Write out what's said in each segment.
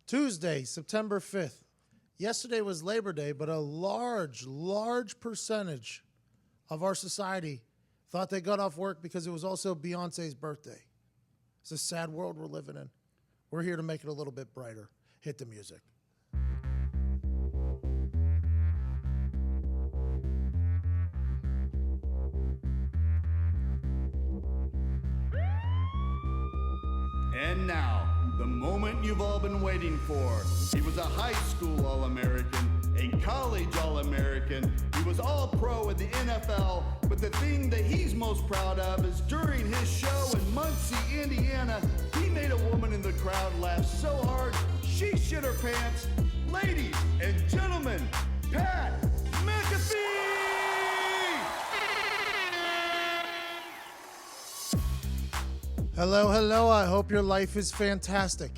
Tuesday, September 5th. Yesterday was Labor Day, but a large percentage of our society thought they got off work because it was also Beyonce's birthday. It's a sad world we're living in. We're here to make it a little bit brighter. Hit the music. And now, the moment you've all been waiting for. He was a high school All-American, a college All-American. He was All-Pro in the NFL, but the thing that he's most proud of is during his show in Muncie, Indiana, he made a woman in the crowd laugh so hard, she shit her pants. Ladies and gentlemen, Pat McAfee! Hello. I hope your life is fantastic.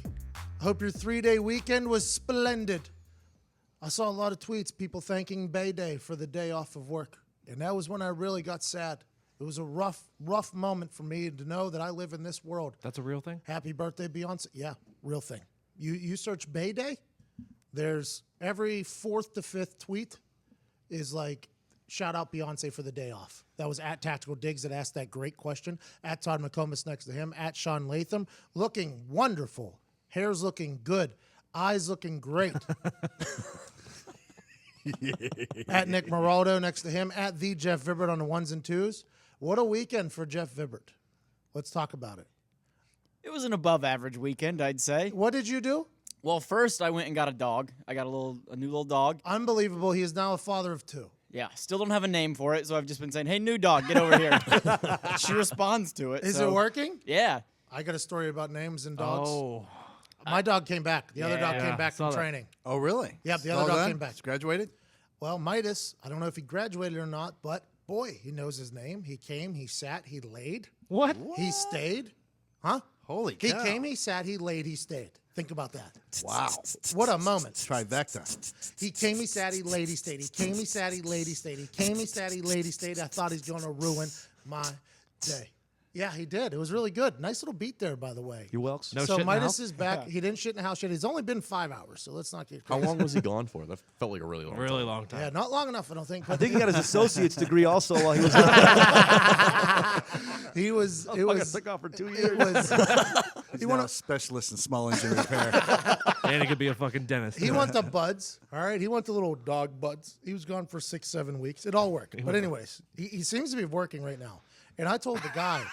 I hope your 3-day weekend was splendid. I saw a lot of tweets, people thanking Bay Day for the day off of work. And that was when I really got sad. It was a rough moment for me to know that I live in this world. That's a real thing? Happy birthday, Beyonce. Yeah, real thing. You search Bay Day, there's every 4th to 5th tweet is like, shout out Beyonce for the day off. That was at Tactical Diggs that asked that great question. At Todd McComas next to him. At Sean Latham. Looking wonderful. Hair's looking good. Eyes looking great. At Nick Moraldo next to him. At the Jeff Vibbert on the 1s and 2s. What a weekend for Jeff Vibbert. Let's talk about it. It was an above-average weekend, I'd say. What did you do? Well, first I went and got a dog. I got a new little dog. Unbelievable. He is now a father of 2. Yeah, still don't have a name for it, so I've just been saying, hey, new dog, get over here. She responds to it. Is it working? Yeah. I got a story about names and dogs. Oh. My dog came back. The other dog came back from training. Oh, really? Yep, the other dog came back. He's graduated? Well, Midas, I don't know if he graduated or not, but boy, he knows his name. He came, he sat, he laid. What? He stayed. Huh? Holy He cow. came, he sat, he laid, he stayed. Think about that. Wow. What a moment. Trifecta. He came, he sat, he laid, he stayed. He came, he sat, he laid, he stayed. He came, he sat, he laid, he stayed. I thought he's going to ruin my day. Yeah, he did. It was really good. Nice little beat there, by the way. You Welks? No So shit in the Midas house? is back. He didn't shit in the house yet. It's only been 5 hours, so let's not get How crazy. long was he gone for? That felt like a really long time. Really long time. Yeah, not long enough, I don't think. I think he got his associate's degree also while he was He was. It I got was. sick off for 2 It years. was. He's now a specialist in small engine repair. And he could be a fucking dentist. He went the buds. All right, he went the little dog buds. He was gone for 6-7 weeks. It all worked. But anyways, he seems to be working right now. And I told the guy,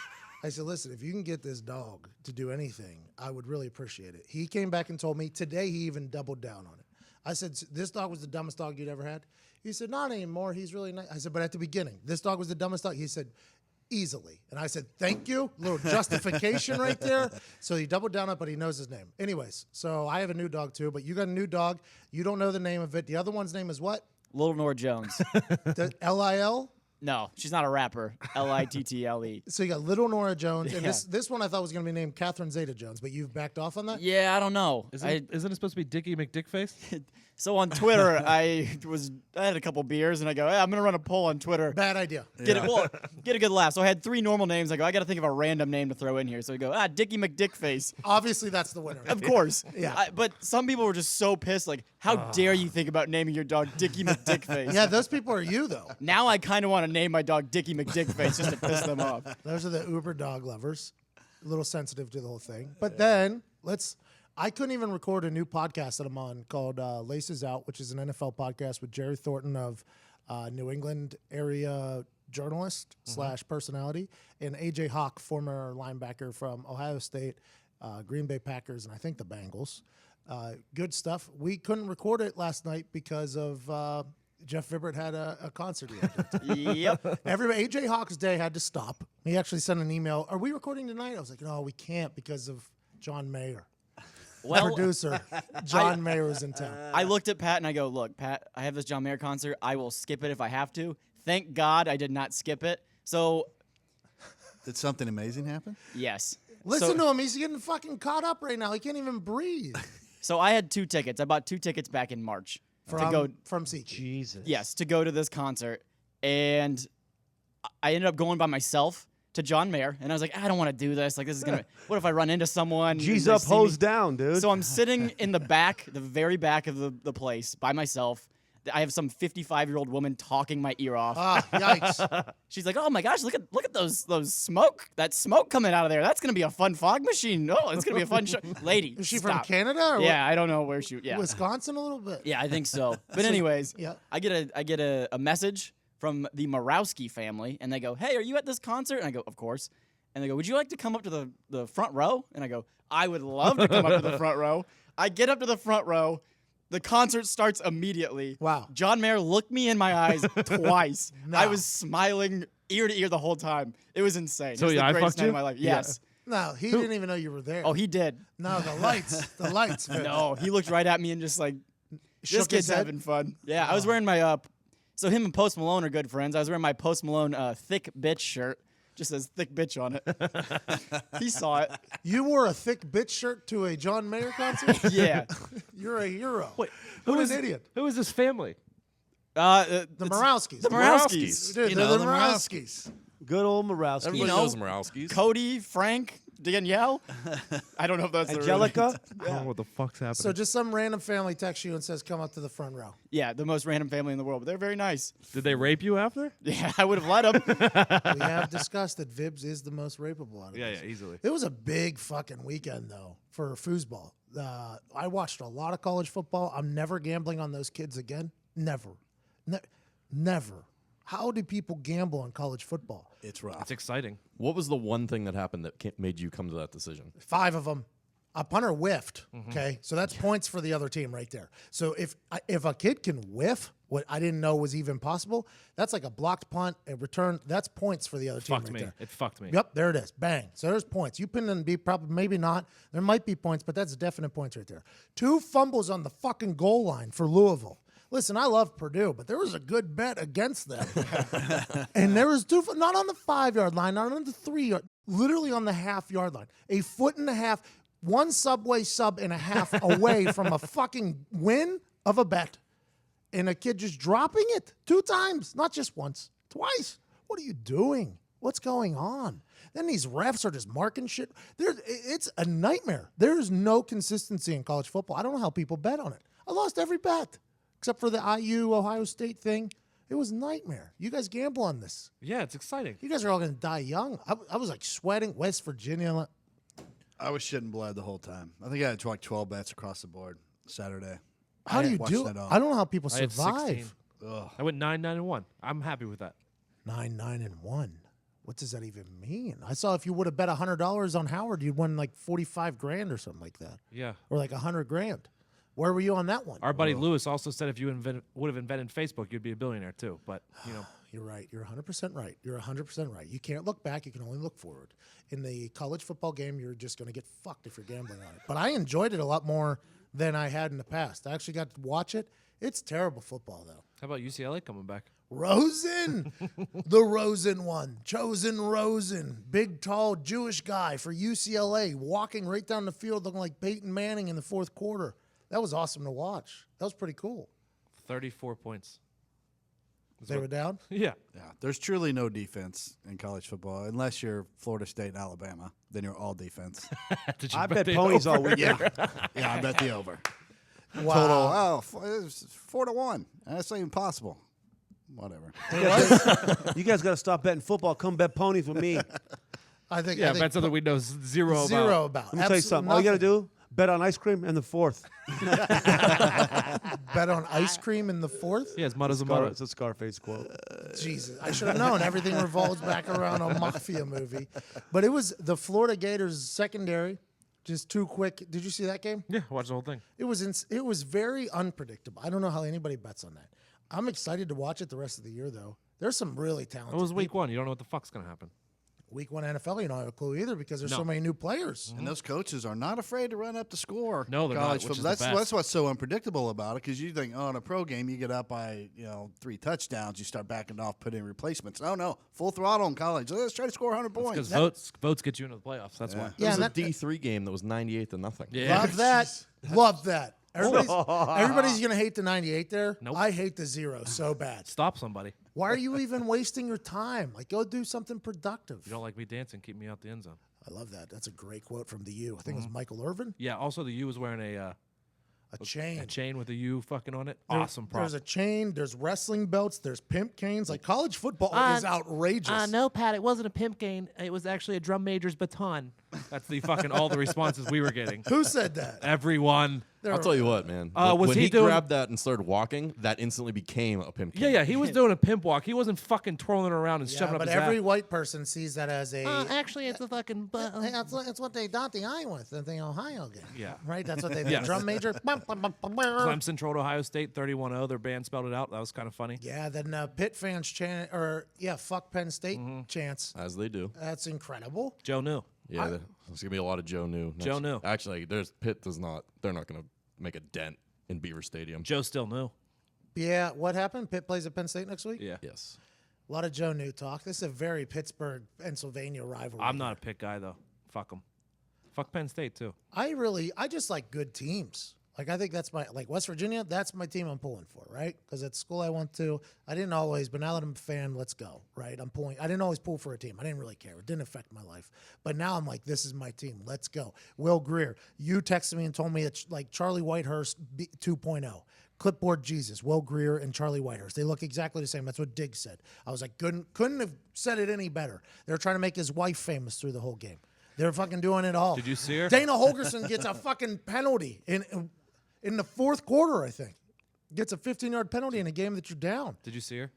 I said, listen, if you can get this dog to do anything, I would really appreciate it. He came back and told me today he even doubled down on it. I said, this dog was the dumbest dog you'd ever had? He said, not anymore. He's really nice. I said, but at the beginning, this dog was the dumbest dog? He said, easily. And I said, thank you. Little justification right there. So he doubled down on it, but he knows his name. Anyways, so I have a new dog too, but you got a new dog. You don't know the name of it. The other one's name is what? Little Nora Jones. The Lil? No, she's not a rapper. Little. So you got Little Nora Jones, and Yeah. this one I thought was going to be named Catherine Zeta-Jones, but you've backed off on that? Yeah, I don't know. Isn't it supposed to be Dickie McDickface? So on Twitter, I had a couple beers, and I go, hey, I'm going to run a poll on Twitter. Bad idea. Get a good laugh. So I had 3 normal names. I go, I got to think of a random name to throw in here. So I go, Dickie McDickface. Obviously, that's the winner. Of course. Yeah. But some people were just so pissed. Like, how dare you think about naming your dog Dickie McDickface? Yeah, those people are you, though. Now I kind of want to name my dog Dickie McDickface just to piss them off. Those are the Uber dog lovers. A little sensitive to the whole thing. But then, I couldn't even record a new podcast that I'm on called Laces Out, which is an NFL podcast with Jerry Thornton of New England area journalist / personality, and A.J. Hawk, former linebacker from Ohio State, Green Bay Packers, and I think the Bengals. Good stuff. We couldn't record it last night because of Jeff Vibbert had a concert he had to attend. Yep. Everybody, AJ Hawk's day had to stop. He actually sent an email. Are we recording tonight? I was like, no, we can't because of John Mayer. Well, Producer John Mayer was in town. I looked at Pat and I go, look, Pat, I have this John Mayer concert. I will skip it if I have to. Thank God I did not skip it. So, Did something amazing happen? yes. Listen to him. He's getting fucking caught up right now. He can't even breathe. So I had 2 tickets. I bought 2 tickets back in March to go. From Seach. Jesus. Yes, to go to this concert. And I ended up going by myself to John Mayer, and I was like, I don't want to do this. Like, this is gonna. What if I run into someone? G's and they up, see me? hose down, dude. So I'm sitting in the back, the very back of the place by myself. I have some 55-year-old woman talking my ear off. Ah, yikes. She's like, "Oh my gosh, look at those smoke. That smoke coming out of there. That's gonna be a fun fog machine. Oh, it's gonna be a fun show." Lady, Is she stop. from Canada or Yeah, I don't know where she. Yeah, Wisconsin a little bit? yeah, I think so. But anyways, yeah. I get a message from the Morowski family, and they go, "Hey, are you at this concert?" And I go, "Of course." And they go, "Would you like to come up to the front row?" And I go, "I would love to come up to the front row." I get up to the front row. The concert starts immediately. Wow. John Mayer looked me in my eyes twice. No. I was smiling ear to ear the whole time. It was insane. So it was he the greatest eye-fucked night you? of my life. Yeah. Yes. No, he didn't even know you were there. Oh, he did. No, the lights. Vince. No, he looked right at me and just like, Shook this kid's his head? having fun. Yeah, I was wearing my so him and Post Malone are good friends. I was wearing my Post Malone thick bitch shirt. Just says thick bitch on it. He saw it. You wore a thick bitch shirt to a John Mayer concert? Yeah. You're a hero. Wait, What who an is idiot. Who is this family? The Morowskis. The Morowskis. Dude, You they're know, the the Morowskis. Good old Morowski. Everybody know, knows Morowskis. Cody, Frank, Danielle. I don't know if that's the real Angelica. I don't know what the fuck's happening. So just some random family texts you and says, come up to the front row. Yeah, the most random family in the world, but they're very nice. Did they rape you after? Yeah, I would have let them. We have discussed that Vibs is the most rapeable out of Yeah, this. yeah, easily. It was a big fucking weekend, though, for foosball. I watched a lot of college football. I'm never gambling on those kids again. Never. Never. How do people gamble on college football? It's rough. It's exciting. What was the one thing that happened that made you come to that decision? 5 of them. A punter whiffed, okay? So that's points for the other team right there. So if a kid can whiff, what I didn't know was even possible, that's like a blocked punt, a return. That's points for the other team Fucked right me. there. It fucked me. Yep, there it is. Bang. So there's points. You pin and be probably maybe not. There might be points, but that's definite points right there. 2 fumbles on the fucking goal line for Louisville. Listen, I love Purdue, but there was a good bet against them. And there was 2, not on the 5-yard line, not on the 3-yard, literally on the half-yard line. A foot and a half, 1 Subway sub and a half away from a fucking win of a bet. And a kid just dropping it 2 times, not just once, twice. What are you doing? What's going on? Then these refs are just marking shit. It's a nightmare. There's no consistency in college football. I don't know how people bet on it. I lost every bet. Except for the IU Ohio State thing. It was a nightmare. You guys gamble on this. Yeah, it's exciting. You guys are all going to die young. I was like sweating. West Virginia. I was shitting blood the whole time. I think I had like 12 bets across the board Saturday. How do you watched do that it? all. I don't know how people I had 16. survive. Ugh. I went 9-9-1. I'm happy with that. 9-9-1. What does that even mean? I saw if you would have bet $100 on Howard, you'd win like 45 grand or something like that. Yeah. Or like 100 grand. Where were you on that one? Our buddy Lewis also said if you would have invented Facebook, you'd be a billionaire too. But, you know. You're right. You're 100% right. You're 100% right. You can't look back. You can only look forward. In the college football game, you're just going to get fucked if you're gambling on it. But I enjoyed it a lot more than I had in the past. I actually got to watch it. It's terrible football, though. How about UCLA coming back? Rosen, the Rosen one, Chosen Rosen, big, tall Jewish guy for UCLA, walking right down the field looking like Peyton Manning in the 4th quarter. That was awesome to watch. That was pretty cool. 34 points. They were down? Yeah. Yeah, there's truly no defense in college football unless you're Florida State and Alabama. Then you're all defense. Did you I bet the ponies all week. yeah, I bet the over. Wow. Total. Oh, it's 4-1. That's not even possible. Whatever. You guys got to stop betting football. Come bet ponies with me. I think Yeah, I think bet something we know zero about. zero about. Let me tell you something. All you got to do, bet on ice cream in the 4th. Bet on ice cream in the 4th? Yeah, as mud as a Scar- mud. It's a Scarface quote. Jesus, I should have known. Everything revolves back around a mafia movie. But it was the Florida Gators secondary. Just too quick. Did you see that game? Yeah, watch the whole thing. It was very unpredictable. I don't know how anybody bets on that. I'm excited to watch it the rest of the year, though. There's some really talented It was week people. 1. You don't know what the fuck's going to happen. Week 1 NFL, you don't have a clue either because there's so No. many new players. And those coaches are not afraid to run up the score. No, they're not, College which is football. the best. That's what's so unpredictable about it because you think, oh, in a pro game, you get up by 3 touchdowns, you start backing off, putting in replacements. Oh, no, full throttle in college. Let's try to score 100 points. Because votes get you into the playoffs. That's why. It Yeah, was and a that- D3 game that was 98-0. Yeah. Love that. Love that. Everybody's gonna hate the 98 there. Nope. I hate the 0 so bad. Stop somebody. Why are you even wasting your time? Like, go do something productive. If you don't like me dancing, keep me out the end zone. I love that. That's a great quote from the U. I think it was Michael Irvin. Yeah. Also, the U was wearing a chain. chain with a U fucking on it. Awesome prop. There's a chain. There's wrestling belts. There's pimp canes. Like, college football is outrageous. No, Pat, it wasn't a pimp cane. It was actually a drum major's baton. That's the fucking all the responses we were getting. Who said that? Everyone. I'll tell you what, man. Was when he he doing- grabbed that and started walking, that instantly became a pimp cane. Yeah, he was doing a pimp walk. He wasn't fucking twirling around and Yeah, shoving up but his every ass. white person sees that as a. Actually, it's a fucking. It's what they dot the I with in the Ohio game. Yeah. Right? That's what they Yes. drum major. Clemson trolled Ohio State 31-0. Their band spelled it out. That was kind of funny. Yeah, then Pitt fans chant, fuck Penn State chants. As they do. That's incredible. Joe knew. Yeah, there's gonna be a lot of Joe New. Joe New. Actually, Pitt does not. They're not gonna make a dent in Beaver Stadium. Joe still knew. Yeah, what happened? Pitt plays at Penn State next week? Yeah. Yes. A lot of Joe New talk. This is a very Pittsburgh, Pennsylvania rivalry. I'm not a Pitt guy, though. Fuck them. Fuck Penn State, too. I just like good teams. Like, I think that's like West Virginia, that's my team I'm pulling for, right? Because at school I went to, I didn't always, but now that I'm a fan, let's go, right? I'm pulling. I didn't always pull for a team. I didn't really care. It didn't affect my life. But now I'm like, this is my team. Let's go. Will Greer, you texted me and told me it's like Charlie Whitehurst 2.0. Clipboard Jesus, Will Greer, and Charlie Whitehurst. They look exactly the same. That's what Diggs said. I was like, couldn't have said it any better. They're trying to make his wife famous through the whole game. They're fucking doing it all. Did you see her? Dana Holgerson gets a fucking penalty in the fourth quarter, I think. Gets a 15-yard penalty in a game that you're down. Did you see her?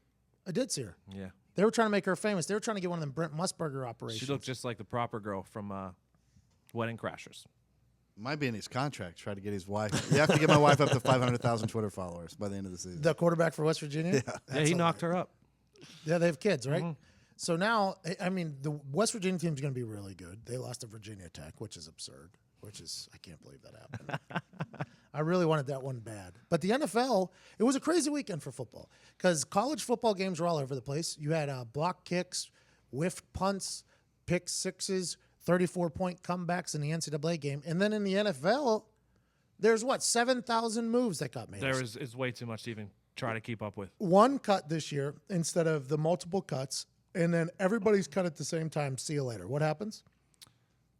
I did see her. Yeah. They were trying to make her famous. They were trying to get one of them Brent Musburger operations. She looked just like the proper girl from Wedding Crashers. Might be in his contract. Try to get his wife. You have to get my wife up to 500,000 Twitter followers by the end of the season. The quarterback for West Virginia? Yeah, he knocked her up. Yeah, they have kids, right? So now, I mean, the West Virginia team's going to be really good. They lost to Virginia Tech, which is absurd, I can't believe that happened. I really wanted that one bad. But the NFL, it was a crazy weekend for football because college football games were all over the place. You had block kicks, whiffed punts, pick sixes, 34-point comebacks in the NCAA game. And then in the NFL, there's 7,000 moves that got made. There is way too much to even try to keep up with. One cut this year instead of the multiple cuts, and then everybody's cut at the same time. See you later. What happens?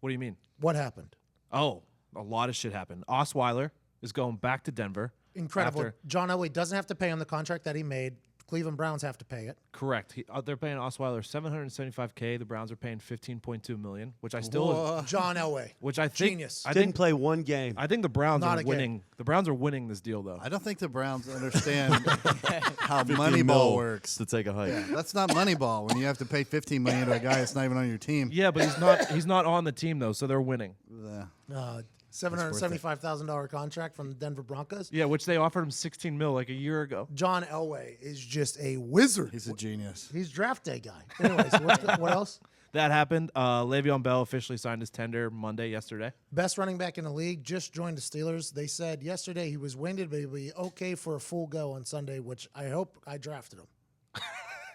What do you mean? What happened? Oh, a lot of shit happened. Osweiler is going back to Denver. Incredible. after- John Elway doesn't have to pay on the contract that he made. Cleveland Browns have to pay it. Correct. They're paying Osweiler $775K. The Browns are paying $15.2 million, which I still, John Elway. which I think, Genius. I Didn't think, play one game. I think the Browns Not are a game. winning. The Browns are winning this deal, though. I don't think the Browns understand how 15 Moneyball mil works. to take a hike. That's not Moneyball when you have to pay $15 million to a guy that's not even on your team. Yeah, but he's not. He's not on the team though, so they're winning. $775,000 contract from the Denver Broncos. Yeah, which they offered him $16 million like a year ago. John Elway is just a wizard. He's a genius. He's draft day guy. Anyways, what else? That happened. Le'Veon Bell officially signed his tender yesterday. Best running back in the league, just joined the Steelers. They said yesterday he was winded, but he'll be okay for a full go on Sunday, which I hope I drafted him.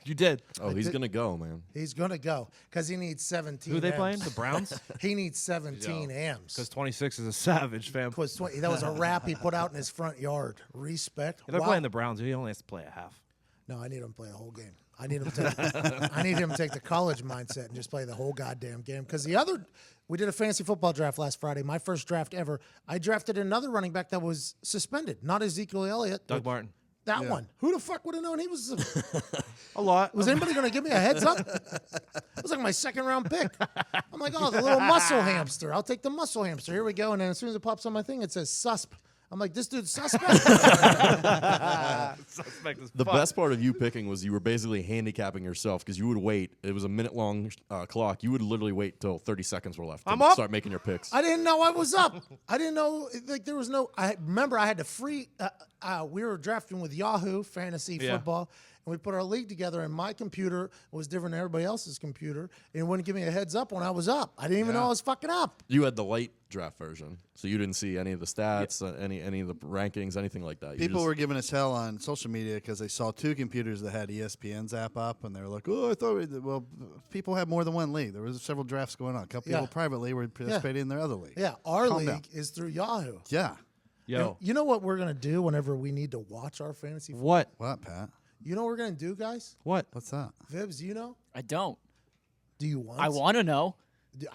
You did. Oh, he's gonna go, man. He's going to go because he needs 17 Who are they M's. playing? The Browns? He needs 17 M's. Because 26 is a savage, fam. If That was a rap he put out in his front yard. Respect. they're Wow. playing the Browns, he only has to play a half. No, I need him to play a whole game. I need him to take the college mindset and just play the whole goddamn game. Because we did a fantasy football draft last Friday. My first draft ever. I drafted another running back that was suspended, not Ezekiel Elliott. Doug Martin. That one. Who the fuck would have known he was? A lot. Was anybody going to give me a heads up? It was like my second round pick. I'm like, oh, the little muscle hamster. I'll take the muscle hamster. Here we go. And then as soon as it pops on my thing, it says susp. I'm like, this dude's suspect. Suspect as The fuck. best part of you picking was you were basically handicapping yourself because you would wait. It was a minute-long clock. You would literally wait till 30 seconds were left to I'm up. start making your picks. I didn't know I was up. I didn't know there was no. I remember I had to free. We were drafting with Yahoo Fantasy Football, and we put our league together. And my computer was different than everybody else's computer, and it wouldn't give me a heads up when I was up. I didn't even know I was fucking up. You had the light draft version, so you didn't see any of the stats, any of the rankings, anything like that. You People just- were giving us hell on social media because they saw two computers that had ESPN's app up, and they were like, "Oh, I thought." Well, people had more than one league. There was several drafts going on. A couple people privately were participating in their other league. Yeah, our Calm league down. is through Yahoo. Yeah. Yo. You know what we're gonna do whenever we need to watch our fantasy? What? What, Pat? You know what we're gonna do, guys? What? What's that? Vibs, you know? I don't. Do you want? I want to know.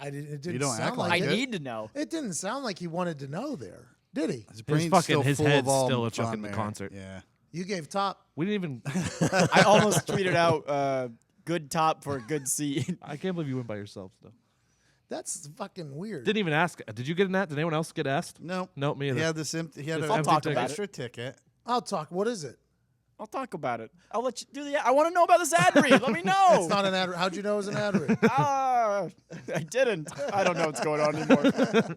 It didn't don't sound act like like I it. need to know. It didn't sound like he wanted to know there, did he? His brain's fucking- still his full head's of all still at John fucking the Mayer. concert. Yeah. You gave top. We didn't even. I almost tweeted out good top for a good seat. I can't believe you went by yourself though. That's fucking weird. Didn't even ask. Did you get an ask? Did anyone else get asked? No. Nope, me either. He had this empty. He had Just an empty talk ticket. about extra ticket. I'll talk. What is it? I'll talk about it. I'll let you do the. I want to know about this ad read. Let me know. It's not an ad. How'd you know it was an ad read? I didn't. I don't know what's going on anymore.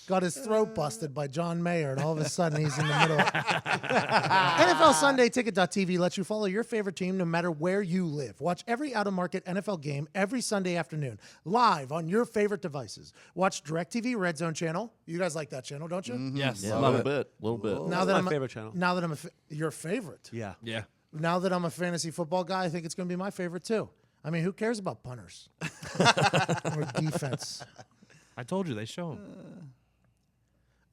Got his throat busted by John Mayer, and all of a sudden he's in the middle. NFL Sunday Ticket.tv lets you follow your favorite team no matter where you live. Watch every out-of-market NFL game every Sunday afternoon, live on your favorite devices. Watch DirecTV Red Zone channel. You guys like that channel, don't you? Yes, Yeah, a love little it. bit. A little bit. Now that my I'm a- favorite channel. Now that I'm your favorite. Yeah. Yeah. Now that I'm a fantasy football guy, I think it's going to be my favorite too. I mean, who cares about punters or defense? I told you they show him.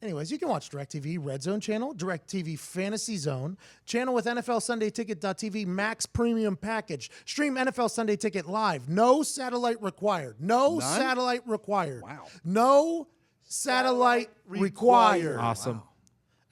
Anyways, you can watch DirecTV Red Zone channel, DirecTV Fantasy Zone, channel with NFL Sunday Ticket.tv Max Premium Package. Stream NFL Sunday Ticket live. No satellite required. No satellite required. Wow. No satellite required. Awesome.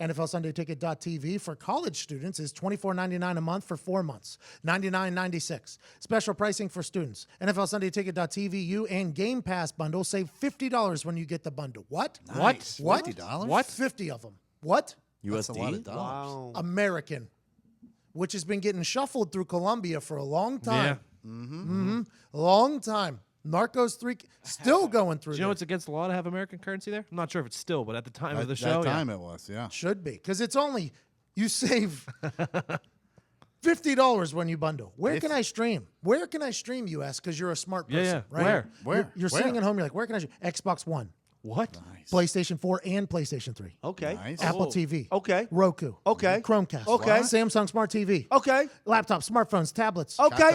NFL Sunday Ticket.tv for college students is $24.99 a month for 4 months, $99.96. Special pricing for students. NFL Sunday Ticket.tv you and Game Pass bundle save $50 when you get the bundle. What? Nice. What? $50? What? 50 of them. What? That's a lot of USD. dollars. Wow. American, which has been getting shuffled through Colombia for a long time. Yeah. A long time. Narcos 3 still going through Do you know there. it's against the law to have American currency there? I'm not sure if it's still, but at the time of At the show, that yeah. time it was, yeah. Should be, because it's only, you save $50 when you bundle. Where can I stream? Where can I stream, you ask, because you're a smart person, Yeah, yeah. right? Where? You're Where? sitting at home, you're like, where can I stream? Xbox One, What? PlayStation 4, and PlayStation 3. Okay. Nice. Apple TV. Okay. Roku. Okay. Chromecast. Okay. Samsung Smart TV. Okay. Laptops, smartphones, tablets. Okay.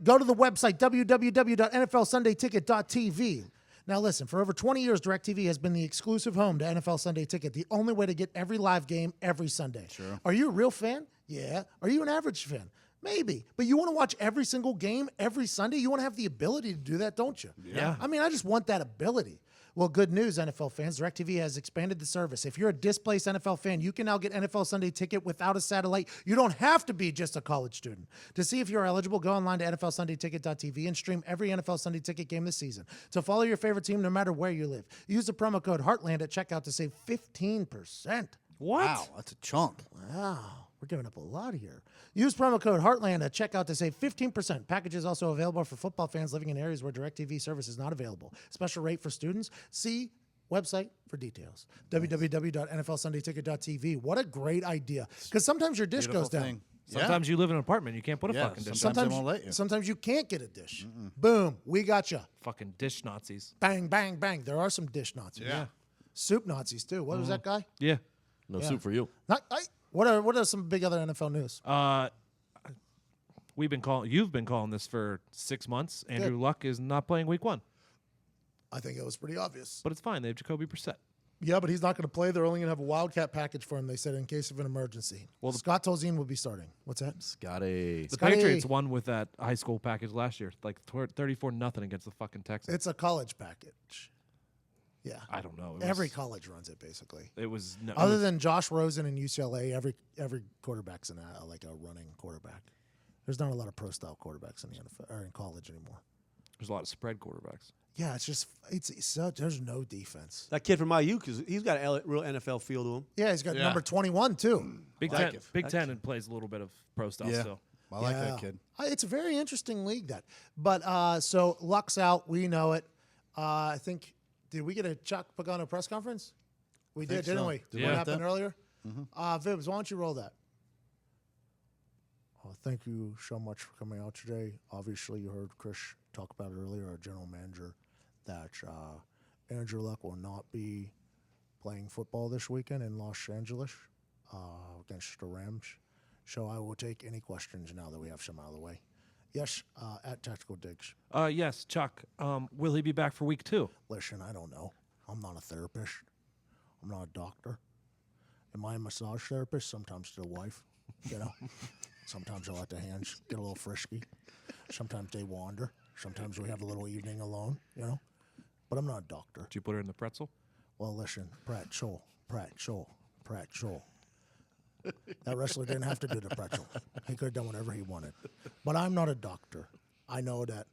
Go to the website, www.nflsundayticket.tv. Now listen, for over 20 years, DirecTV has been the exclusive home to NFL Sunday Ticket, the only way to get every live game every Sunday. Sure. Are you a real fan? Yeah. Are you an average fan? Maybe. But you want to watch every single game every Sunday? You want to have the ability to do that, don't you? Yeah. I mean, I just want that ability. Well, good news, NFL fans. DirecTV has expanded the service. If you're a displaced NFL fan, you can now get NFL Sunday Ticket without a satellite. You don't have to be just a college student. To see if you're eligible, go online to NFLSundayTicket.tv and stream every NFL Sunday Ticket game this season. To follow your favorite team no matter where you live. Use the promo code Heartland at checkout to save 15%. What? Wow, that's a chunk. Wow, we're giving up a lot here. Use promo code Heartland at checkout to save 15%. Package is also available for football fans living in areas where DirecTV service is not available. Special rate for students. See website for details. www.nflsundayticket.tv. What a great idea. Because sometimes your dish Beautiful goes down. thing. Sometimes you live in an apartment, you can't put a Yeah, fucking dish. sometimes they won't let you. Sometimes you can't get a dish. Boom, we got you. Fucking dish Nazis. Bang, bang, bang. There are some dish Nazis. Yeah. Soup Nazis too. What was that guy? Yeah. No soup for you. What are some big other NFL news? You've been calling this for 6 months. Andrew Luck is not playing week 1, I think it was pretty obvious. but it's fine. They have Jacoby Brissett. Yeah, but he's not going to play. They're only going to have a wildcat package for him, they said, in case of an emergency. Well, Scott Tolzien will be starting. What's that? Got a. The Scotty- Patriots won with that high school package last year, like 34-0 against the fucking Texans. It's a college package. Yeah. I don't know. Every college runs it, basically. It was no, Other than Josh Rosen and UCLA, every quarterback's like a running quarterback. There's not a lot of pro-style quarterbacks in the NFL or in college anymore. there's a lot of spread quarterbacks. Yeah, it's so there's no defense. That kid from IU, because he's got a real NFL feel to him. Yeah, he's got Yeah. number 21 too. Big Ten, Big Ten, and plays a little bit of pro style Yeah. still. I like Yeah. that kid. It's a very interesting league, that. But so Luck's out. We know it. I think, did we get a Chuck Pagano press conference? We did, didn't so. we? Did What we get happened that? earlier? Vibs, why don't you roll that? Thank you so much for coming out today. Obviously, you heard Chris talk about it earlier, our general manager, that Andrew Luck will not be playing football this weekend in Los Angeles against the Rams. So I will take any questions now that we have some out of the way. Yes, at Tactical Digs. Yes, Chuck. Will he be back for week 2? Listen, I don't know. I'm not a therapist. I'm not a doctor. Am I a massage therapist? Sometimes to the wife, you know. Sometimes I let the hands get a little frisky. Sometimes they wander. Sometimes we have a little evening alone, you know. But I'm not a doctor. Did you put her in the pretzel? Well, listen, Pratt Scholl. That wrestler didn't have to do the pretzel. He could have done whatever he wanted. But I'm not a doctor. I know that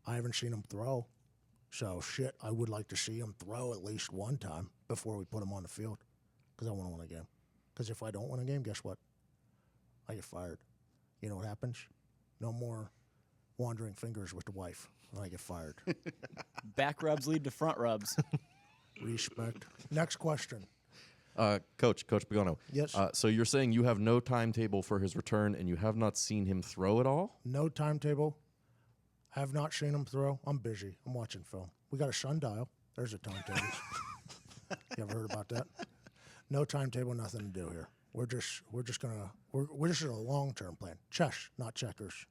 I haven't seen him throw. So, shit, I would like to see him throw at least one time before we put him on the field. Because I want to win a game. Because if I don't win a game, guess what? I get fired. You know what happens? No more wandering fingers with the wife. I get fired. Back rubs lead to front rubs. Respect. Next question. Coach Pagano. Yes. So you're saying you have no timetable for his return, and you have not seen him throw at all? No timetable. Have not seen him throw. I'm busy. I'm watching film. We got a sundial. There's a timetable. You ever heard about that? No timetable, nothing to do here. We're just in a long-term plan. Chess, not checkers.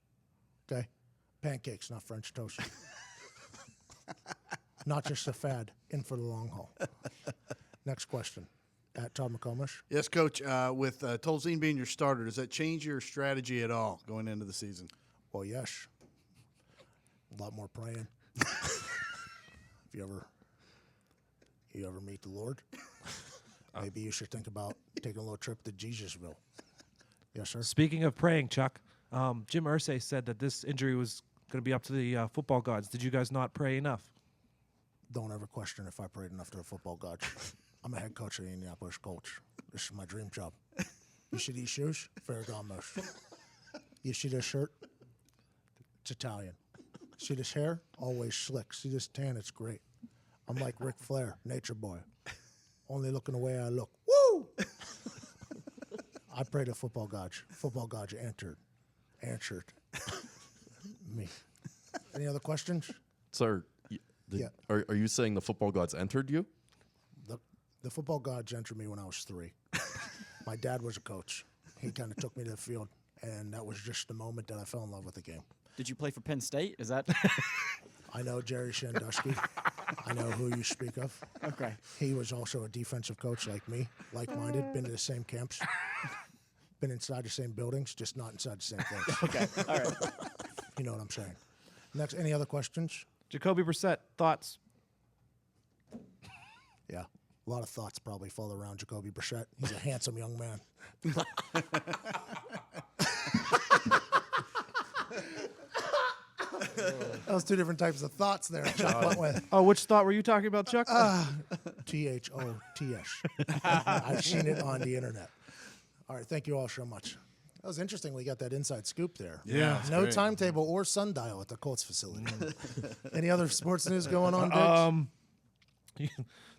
Okay? Pancakes, not French toast. Not just a fad, in for the long haul. Next question. At Todd McComish. Yes, Coach. With Tolzien being your starter, does that change your strategy at all going into the season? Well, yes. A lot more praying. If you ever meet the Lord, maybe you should think about taking a little trip to Jesusville. Yes, sir. Speaking of praying, Chuck, Jim Irsay said that this injury was going to be up to the football gods. Did you guys not pray enough? Don't ever question if I prayed enough to the football gods. I'm a head coach of the Indianapolis Colts. This is my dream job. You see these shoes? Ferragamos. You see this shirt? It's Italian. See this hair? Always slick. See this tan? It's great. I'm like Ric Flair, nature boy. Only looking the way I look. Woo! I pray to football gods. Football gods answered me. Any other questions? Sir, Yeah. Are you saying the football gods entered you? The football gods entered me when I was 3. My dad was a coach. He kind of took me to the field, and that was just the moment that I fell in love with the game. Did you play for Penn State? Is that I know Jerry Sandusky. I know who you speak of. okay? He was also a defensive coach like me, like-minded, been to the same camps, been inside the same buildings, just not inside the same things. Okay, all right. You know what I'm saying. Next, any other questions? Jacoby Brissett, thoughts? Yeah. A lot of thoughts probably fall around Jacoby Brissett. He's a handsome young man. That was 2 different types of thoughts there. Chuck went with Oh, which thought were you talking about, Chuck? THOTS. I've seen it on the internet. All right, thank you all so much. That was interesting. We got that inside scoop there. Yeah. No timetable or sundial at the Colts facility. Any other sports news going on, Diggs?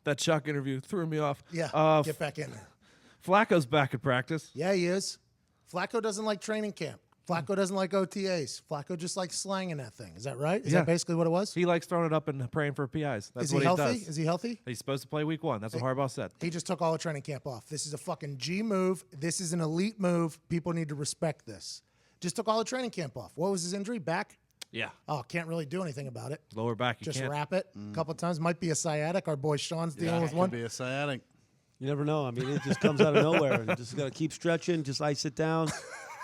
That Chuck interview threw me off. Yeah, get back in there. Flacco's back at practice. Yeah, he is. Flacco doesn't like training camp. Flacco doesn't like OTAs. Flacco just likes slanging that thing. Is that right? Is Yeah. that basically what it was? He likes throwing it up and praying for PIs. That's Is what he healthy? he does. Is he healthy? He's supposed to play week 1. That's what Harbaugh said. He just took all the training camp off. This is a fucking G move. This is an elite move. People need to respect this. Just took all the training camp off. What was his injury? Back? Yeah. Oh, can't really do anything about it. Lower back. You Just can't. wrap it a couple of times. Might be a sciatic. Our boy Sean's dealing with Could one. be a sciatic. You never know. I mean, it just comes out of nowhere. You just got to keep stretching, just ice it down.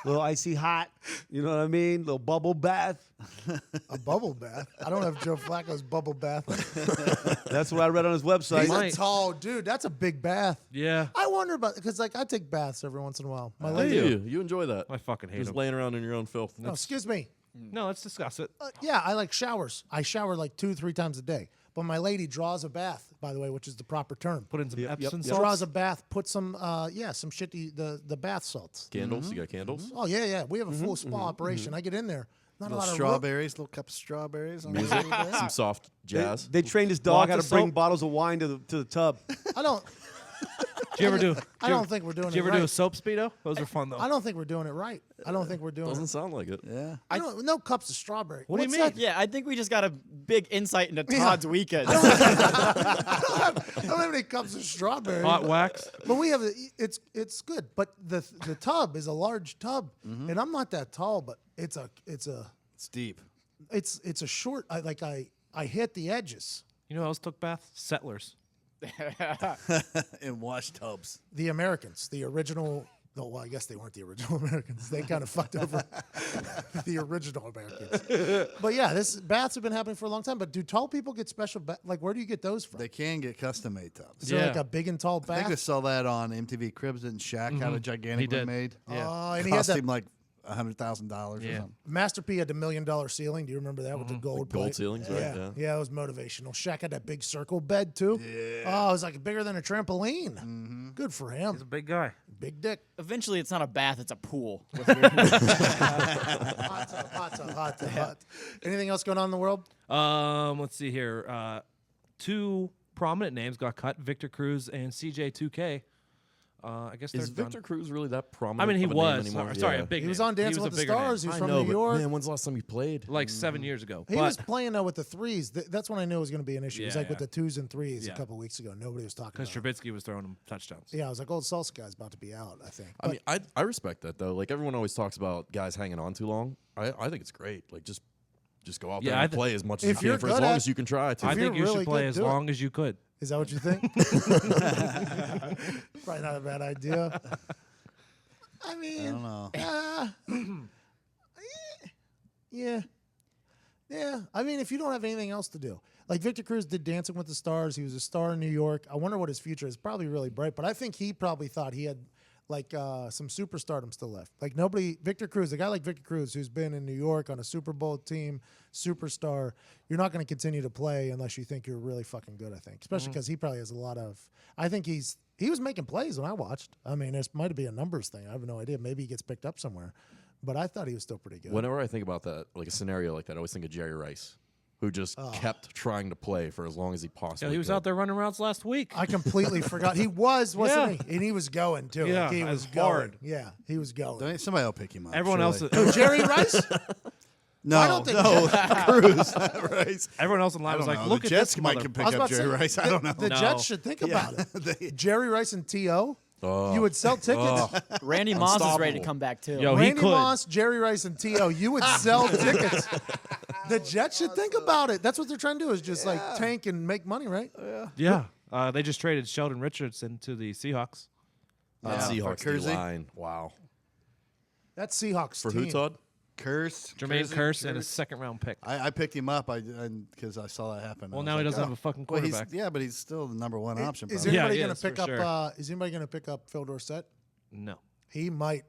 A little icy hot. You know what I mean? Little bubble bath. A bubble bath. I don't have Joe Flacco's bubble bath. That's what I read on his website. He's Might. a tall dude. That's a big bath. Yeah. I wonder about because like I take baths every once in a while. My Hey, lady. you enjoy that. I fucking hate Just him. laying around in your own filth. No, excuse me. No, let's discuss it. Yeah, I like showers. I shower like 2-3 times a day. But my lady draws a bath, by the way, which is the proper term. Put in some Epsom Draws salts. a bath. Put some, some shit. The bath salts. Candles? You got candles? Oh yeah. We have a full spa operation. I get in there. Not a Little lot of strawberries, little cup of strawberries. on Music? there. Some soft jazz? They trained his dog how Lots to of bring soap. bottles of wine to the tub. I don't. Do you ever do? I don't think we're doing Do you it ever right. do a soap speedo? Those are fun though. I don't think we're doing it right. I don't think we're doing Doesn't it. sound like it. Yeah. No cups of strawberry. What do you What's mean? that? Yeah, I think we just got a big insight into Todd's weekend. I don't have any cups of strawberry. Hot wax. But we have it's good. But the tub is a large tub, and I'm not that tall, but it's a It's deep. it's a short. I hit the edges. You know who else took baths? Settlers. In wash tubs. The Americans, the original. No, well, I guess they weren't the original Americans. They kind of fucked over the original Americans. But yeah, baths have been happening for a long time. But do tall people get special like where do you get those from? They can get custom made tubs. Is there like a big and tall I think bath? I saw that on MTV Cribs and Shaq had a gigantic He one did. made. Oh, and he had Cost that. him like $100,000 or Yeah. something. Master P had the $1 million ceiling. Do you remember that with the gold gold plate? ceilings, right? Yeah. Yeah. Yeah, it was motivational. Shaq had that big circle bed too. Yeah. Oh, it was like bigger than a trampoline. Good for He's him. a big guy. Big dick. Eventually, it's not a bath; it's a pool. Hot tub. Anything else going on in the world? Let's see here. Two prominent names got cut: Victor Cruz and CJ2K. I guess Is they're Victor done. Cruz really that prominent? I mean, he of a name was. anymore? Sorry, Yeah. a big. He was name. on Dancing was with a the bigger name. Stars. He was I from know, New but York. man, when's the last time he played? Like 7 years ago. He but was playing with the threes. That's when I knew it was going to be an issue. It was Yeah, like with yeah. the twos and threes Yeah. a couple weeks ago. Nobody was talking because about it. Trubisky was throwing him touchdowns. Yeah, I was like, old salsa guy's about to be out, I think. I mean, I respect that though. Like everyone always talks about guys hanging on too long. I think it's great. Like just go out there Yeah, and play as much as If you you're can for as good long at- as you can try to. I you're think you really should play good, as do it. long as you could. Is that what you think? Probably not a bad idea. I mean, I don't know. Yeah. I mean, if you don't have anything else to do, like Victor Cruz did Dancing with the Stars. He was a star in New York. I wonder what his future is. Probably really bright, but I think he probably thought he had like some superstardom still left. Like Victor Cruz, a guy like Victor Cruz who's been in New York on a Super Bowl team, superstar. You're not going to continue to play unless you think you're really fucking good. I think, especially because he probably has a lot of. I think he was making plays when I watched. I mean, it might be a numbers thing. I have no idea. Maybe he gets picked up somewhere, but I thought he was still pretty good. Whenever I think about that, like a scenario like that, I always think of Jerry Rice, who just kept trying to play for as long as he possibly Yeah, he was could. out there running routes last week. I completely forgot. He wasn't Yeah. he? And he was going too. Yeah, Like, he as was going. hard. Yeah, he was going. Somebody will pick him up. Everyone else, surely. Jerry Rice? No, I don't think Cruz, not Rice. everyone else in line I was don't like, know. "Look The at Jets this might mother." can pick I was up about to Jerry say, Rice. I don't know. The No. Jets should think about it. Jerry Rice and T.O. You would sell tickets. Randy Moss is ready to Unstoppable. come back too. Yo, he Randy could. Moss, Jerry Rice, and T.O. You would sell tickets. The Jets should think about it. That's what they're trying to do is just like tank and make money, right? Yeah, they just traded Sheldon Richardson to the Seahawks. That Yeah, Seahawks for Kersey. line. Wow. That's Seahawks For team. who, Todd? Jermaine Kearse and a second-round pick. I picked him up because I saw that happen. Well, I was now he like, doesn't oh. have a fucking Well, quarterback. but he's still the number one option. Is probably. anybody Yeah, going he to is, pick for up? sure. Is anybody going to pick up Phil Dorsett? No. He might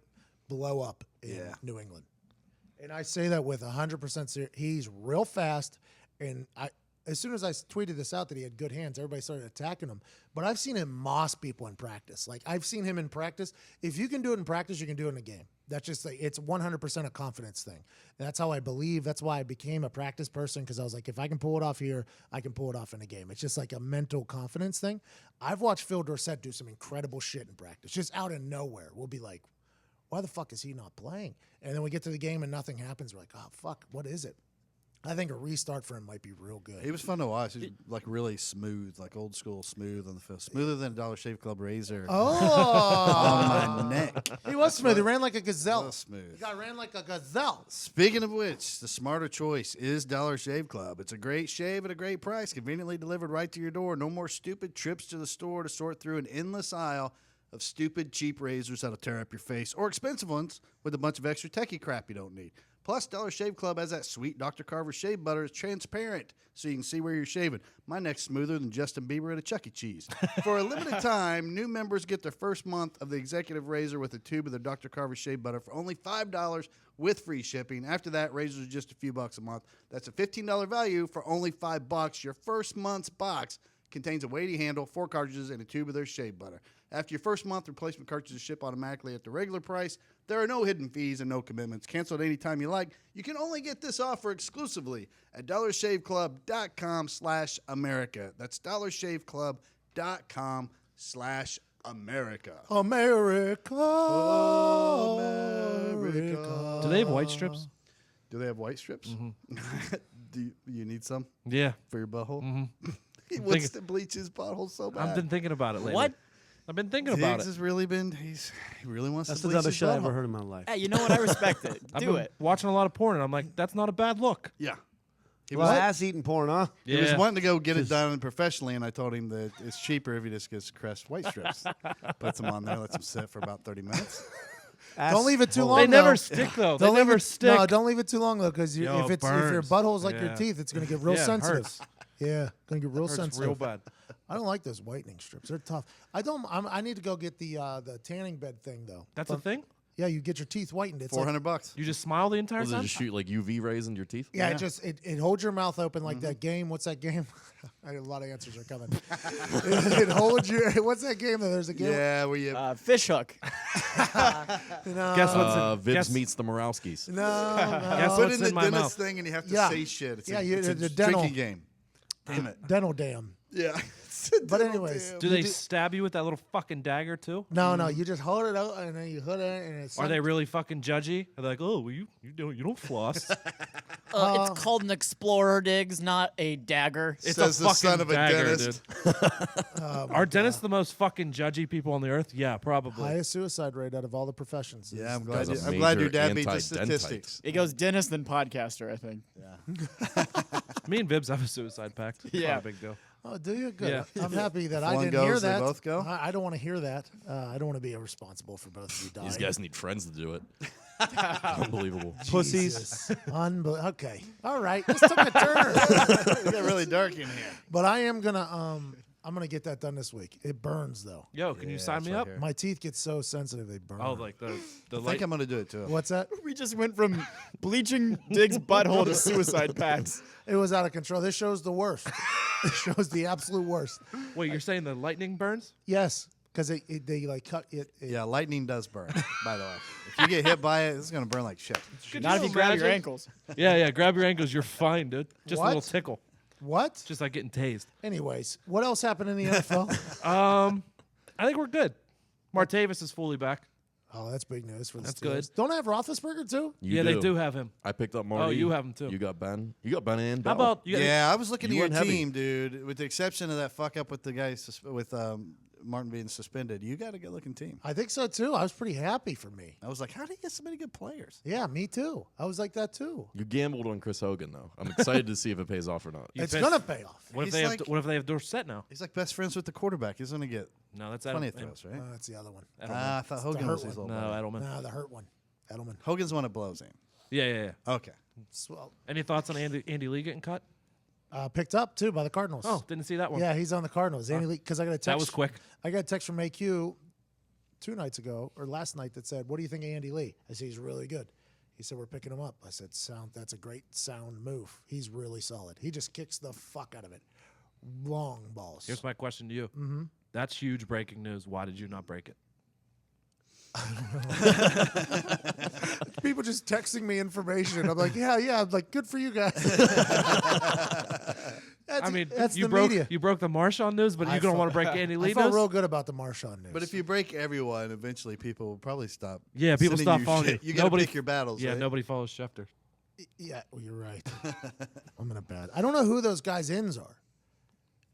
blow up in New England. And I say that with 100% serious. He's real fast. And as soon as I tweeted this out that he had good hands, everybody started attacking him. But I've seen him moss people in practice. Like, I've seen him in practice. If you can do it in practice, you can do it in a game. That's just like, it's 100% a confidence thing. That's how I believe. That's why I became a practice person, because I was like, if I can pull it off here, I can pull it off in a game. It's just like a mental confidence thing. I've watched Phil Dorsett do some incredible shit in practice, just out of nowhere. We'll be like, why the fuck is he not playing? And then we get to the game and nothing happens. We're like, oh, fuck, what is it? I think a restart for him might be real good. He was fun to watch. He's like really smooth, like old school smooth on the field. Smoother than a Dollar Shave Club razor Oh, on my neck. he was smooth. He ran like a gazelle. Real smooth. The guy ran like a gazelle. Speaking of which, the smarter choice is Dollar Shave Club. It's a great shave at a great price, conveniently delivered right to your door. No more stupid trips to the store to sort through an endless aisle of stupid, cheap razors that'll tear up your face, or expensive ones with a bunch of extra techie crap you don't need. Plus, Dollar Shave Club has that sweet Dr. Carver shave butter. It's transparent, so you can see where you're shaving. My neck's smoother than Justin Bieber at a Chuck E. Cheese. For a limited time, new members get their first month of the Executive Razor with a tube of their Dr. Carver shave butter for only $5 with free shipping. After that, razors are just a few bucks a month. That's a $15 value for only $5. Your first month's box contains a weighty handle, 4 cartridges, and a tube of their shave butter. After your first month, replacement cartridges ship automatically at the regular price. There are no hidden fees and no commitments. Cancel at any time you like. You can only get this offer exclusively at dollarshaveclub.com/America. That's dollarshaveclub.com/America. America. Do they have white strips? Do they have white strips? Do you need some Yeah. for your butthole? Mm-hmm. He wants to bleach his butthole so bad. I've been thinking about it lately. What? I've been thinking about Diggs it. has really been. He really wants That's to the bleach dumbest his shit I butthole. ever heard in my life. Hey, you know what? I respect it. I've Do been it. watching a lot of porn, and I'm like, that's not a bad look. Yeah. Well, ass-eating porn, huh? He was wanting to go get it done professionally, and I told him that it's cheaper if he just gets Crest white strips. Puts them on there, lets them sit for about 30 minutes. Don't leave it too long. They though. never stick though. They Don't leave never it- stick. No, don't leave it too long though, because Yo, if your burns. butthole's like your Yeah. teeth, it's gonna get real Yeah, it sensitive. hurts. Yeah, gonna get real Hurts sensitive. real bad. I don't like those whitening strips. They're tough. I need to go get the tanning bed thing though. That's a thing. Yeah, you get your teeth whitened. It's like, $400. You just smile the entire Was it time. just shoot like UV rays into your teeth? yeah, it holds your mouth open like that game. What's that game? I got a lot of answers are coming. it holds your. What's that game? There's a game. Yeah, where you Fish hook. No, Guess what's in, Vibs guess, meets the Morowskis. no. Guess put what's in the in my dentist mouth. thing, and you have to Yeah. say shit. It's Yeah, it's the a dental- drinking game. Damn it. Dental dam. Yeah. But anyways, Do they stab you with that little fucking dagger too? no, you just hold it out and then you hood it and it's. Are they really fucking judgy? Are they like, oh, well, you don't floss? It's called an explorer, Diggs, not a dagger. It's Says a the fucking son of a dagger, dentist. dude. Are dentists the most fucking judgy people on the earth? Yeah, probably. highest suicide rate out of all the professions? Yeah, I'm Guy's glad. a I'm glad your major dad beat the anti-dentite. statistics. It goes dentist then podcaster, I think. Me and Vibs have a suicide pact. It's Yeah. not a big deal. Oh, do you? Good. Yeah. I'm happy that I one didn't hear goes, they that. both go? I don't want to hear that. I don't want to be responsible for both of you dying. These guys need friends to do it. Unbelievable. Pussies. Okay. All right. This took a turn. It got really dark in here. But I am gonna I'm gonna get that done this week. It burns though. Yo, can you sign me right up? here. My teeth get so sensitive they burn. Oh, like the I light. think I'm going to do it too. What's that? We just went from bleaching Diggs' butthole to suicide packs. It was out of control. This show's the worst. It shows the absolute worst. Wait, you're saying the lightning burns? Yes, because they like cut it. Yeah, lightning does burn, by the way. If you get hit by it, it's going to burn like shit. Not if you grab your imagine? ankles. Yeah. Grab your ankles. You're fine, dude. Just What? a little tickle. What? Just like getting tased. Anyways, what else happened in the NFL? I think we're good. Martavis is fully back. Oh, that's big news for the That's Steelers. good. Don't I have Roethlisberger too? Yeah, they do have him. I picked up Marty. you have him too. You got Ben. You got Ben and How Bell. about you? got- Yeah, I was looking at You your went heavy. team, dude. With the exception of that fuck up with the guy with Martin being suspended, you got a good looking team. I think so too. I was pretty happy for me. I was like, how do you get so many good players? Yeah, me too. I was like that too. You gambled on Chris Hogan though. I'm excited to see if it pays off or not. It's bet- gonna pay off. What if He's they like- have? What if they have Dorsett now? He's like best friends with the quarterback. He's going to get No, that's plenty of Edelman. throws, right? That's the other one. I thought Hogan hurt was his one. little No, brother. Edelman. Nah, the hurt one. Edelman. Hogan's one that blows in. Yeah. Okay. Swell. Any thoughts on Andy Lee getting cut? Picked up too by the Cardinals. Oh, didn't see that one. yeah, he's on the Cardinals. Andy Lee, because I got a text. That was quick. I got a text from AQ 2 nights ago or last night that said, "What do you think of Andy Lee?" I said, "He's really good." He said, "We're picking him up." I said, "Sound. That's a great sound move. He's really solid. He just kicks the fuck out of it. Long balls." Here's my question to you. Mm-hmm. That's huge breaking news. Why did you not break it? People just texting me information. I'm like, yeah. I'm like, good for you guys. I mean, that's you the broke media. you broke the Marshawn news, but you don't want to break Andy Lee I felt news. real good about the Marshawn news. But if you break everyone, eventually people will probably stop. Yeah, people sending stop you following shit. you. You got to Nobody- pick your battles. Yeah, right? nobody follows Schefter. Yeah, well, you're right. I'm in a bad. I don't know who those guys' ends are.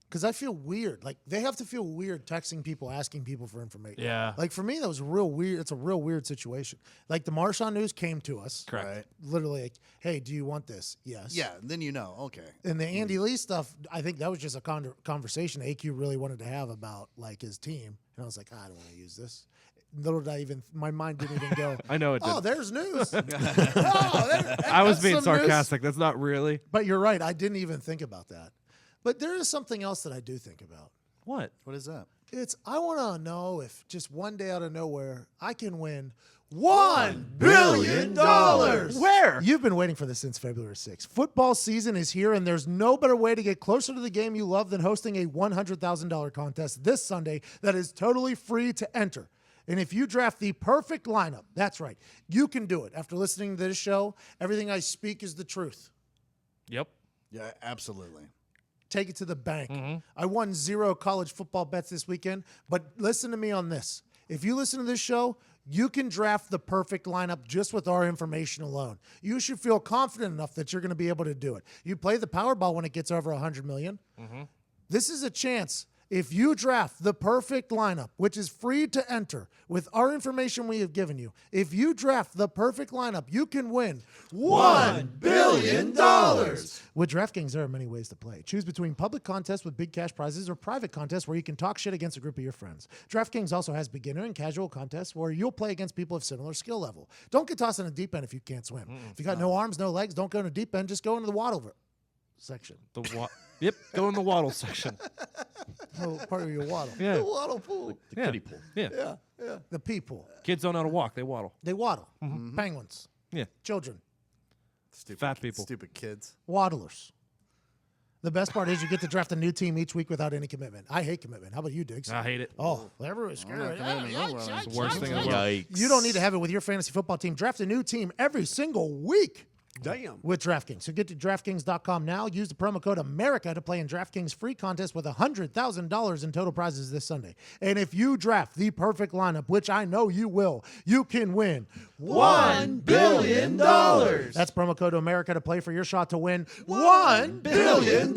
Because I feel weird. Like, they have to feel weird texting people, asking people for information. Yeah. Like, for me, that was real weird. It's a real weird situation. Like, the Marshawn news came to us. Correct. Right. Literally, like, hey, do you want this? Yes. Yeah, then you know. Okay. And the Andy Lee stuff, I think that was just a conversation AQ really wanted to have about, like, his team. And I was like, I don't want to use this. Little did I even, my mind didn't even go, I know it oh, did. there's news. I was being some news. sarcastic. That's not really. But you're right. I didn't even think about that. But there is something else that I do think about. What? What is that? It's I want to know if just one day out of nowhere I can win $1 billion. Where? You've been waiting for this since February 6th. Football season is here, and there's no better way to get closer to the game you love than hosting a $100,000 contest this Sunday that is totally free to enter. And if you draft the perfect lineup, that's right, you can do it. After listening to this show, everything I speak is the truth. Yep. Yeah, absolutely. Take it to the bank. Mm-hmm. I won 0 college football bets this weekend, but listen to me on this. If you listen to this show, you can draft the perfect lineup just with our information alone. You should feel confident enough that you're going to be able to do it. You play the Powerball when it gets over $100 million. Mm-hmm. This is a chance. If you draft the perfect lineup, which is free to enter with our information we have given you, if you draft the perfect lineup, you can win $1 billion. With DraftKings, there are many ways to play. Choose between public contests with big cash prizes or private contests where you can talk shit against a group of your friends. DraftKings also has beginner and casual contests where you'll play against people of similar skill level. Don't get tossed in a deep end if you can't swim. If you got no arms, no legs, don't go in a deep end. Just go into the waddle section. Yep, go in the waddle section. Oh, part of your waddle. Yeah. The waddle pool. The kiddie pool. Yeah. The pee pool. Kids don't know how to walk. They waddle. They waddle. Penguins. Yeah. Children. Stupid, Fat people. Stupid kids. Waddlers. The best part is you get to draft a new team each week without any commitment. I hate commitment. How about you, Diggs? I hate it. Oh, everyone's scared. It's the worst thing in the world. Yikes. You don't need to have it with your fantasy football team. Draft a new team every single week. Damn. With DraftKings. So get to DraftKings.com now. Use the promo code America to play in DraftKings free contest with $100,000 in total prizes this Sunday. And if you draft the perfect lineup, which I know you will, you can win $1 billion. That's promo code America to play for your shot to win $1 billion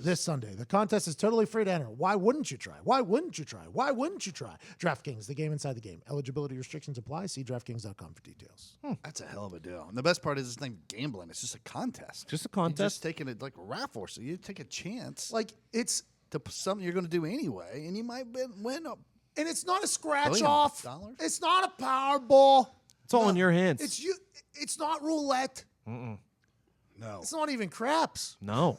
this Sunday. The contest is totally free to enter. Why wouldn't you try? Why wouldn't you try? Why wouldn't you try? DraftKings, the game inside the game. Eligibility restrictions apply. See DraftKings.com for details. That's a hell of a deal. And the best part is it's not gambling. It's just a contest. Just a You're contest. just taking it like a raffle. So you take a chance Like, it's... to something you're going to do anyway, and you might win a And it's not a scratch $1 off. billion? It's not a Powerball. It's all in your hands. It's you. It's not roulette. no. It's not even craps. No.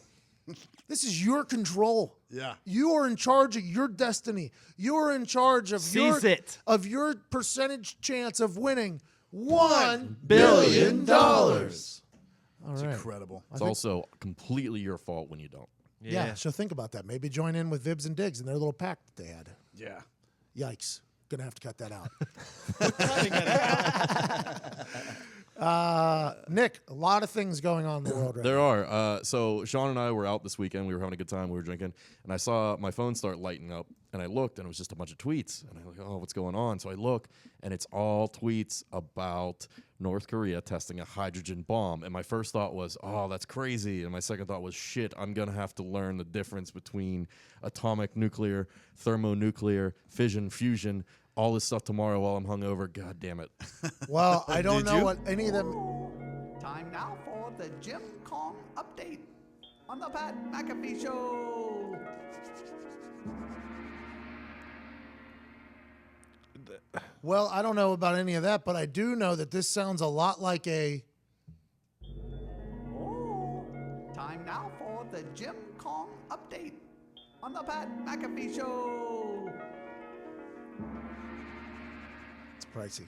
This is your control. Yeah. You are in charge of your destiny. You are in charge of Seize it. of your percentage chance of winning $1 billion. All right. Incredible. It's also completely your fault when you don't. Yeah. So think about that. Maybe join in with Vibs and Diggs in their little pact that they had. Yeah. Yikes. Gonna have to cut that out. Nick, a lot of things going on in the world right There now. are. So Sean and I were out this weekend. We were having a good time. We were drinking, and I saw my phone start lighting up. And I looked, and it was just a bunch of tweets. And I'm like, "Oh, what's going on?" So I look, and it's all tweets about North Korea testing a hydrogen bomb. And my first thought was, "Oh, that's crazy." And my second thought was, "Shit, I'm gonna have to learn the difference between atomic, nuclear, thermonuclear, fission, fusion." All this stuff tomorrow while I'm hungover. God damn it. Well, I don't Did know you? what any of them. Time now for the Jim Kong update on the Pat McAfee Show. Well, I don't know about any of that, but I do know that this sounds a lot like a. Oh, time now for the Jim Kong update on the Pat McAfee Show. It's pricey.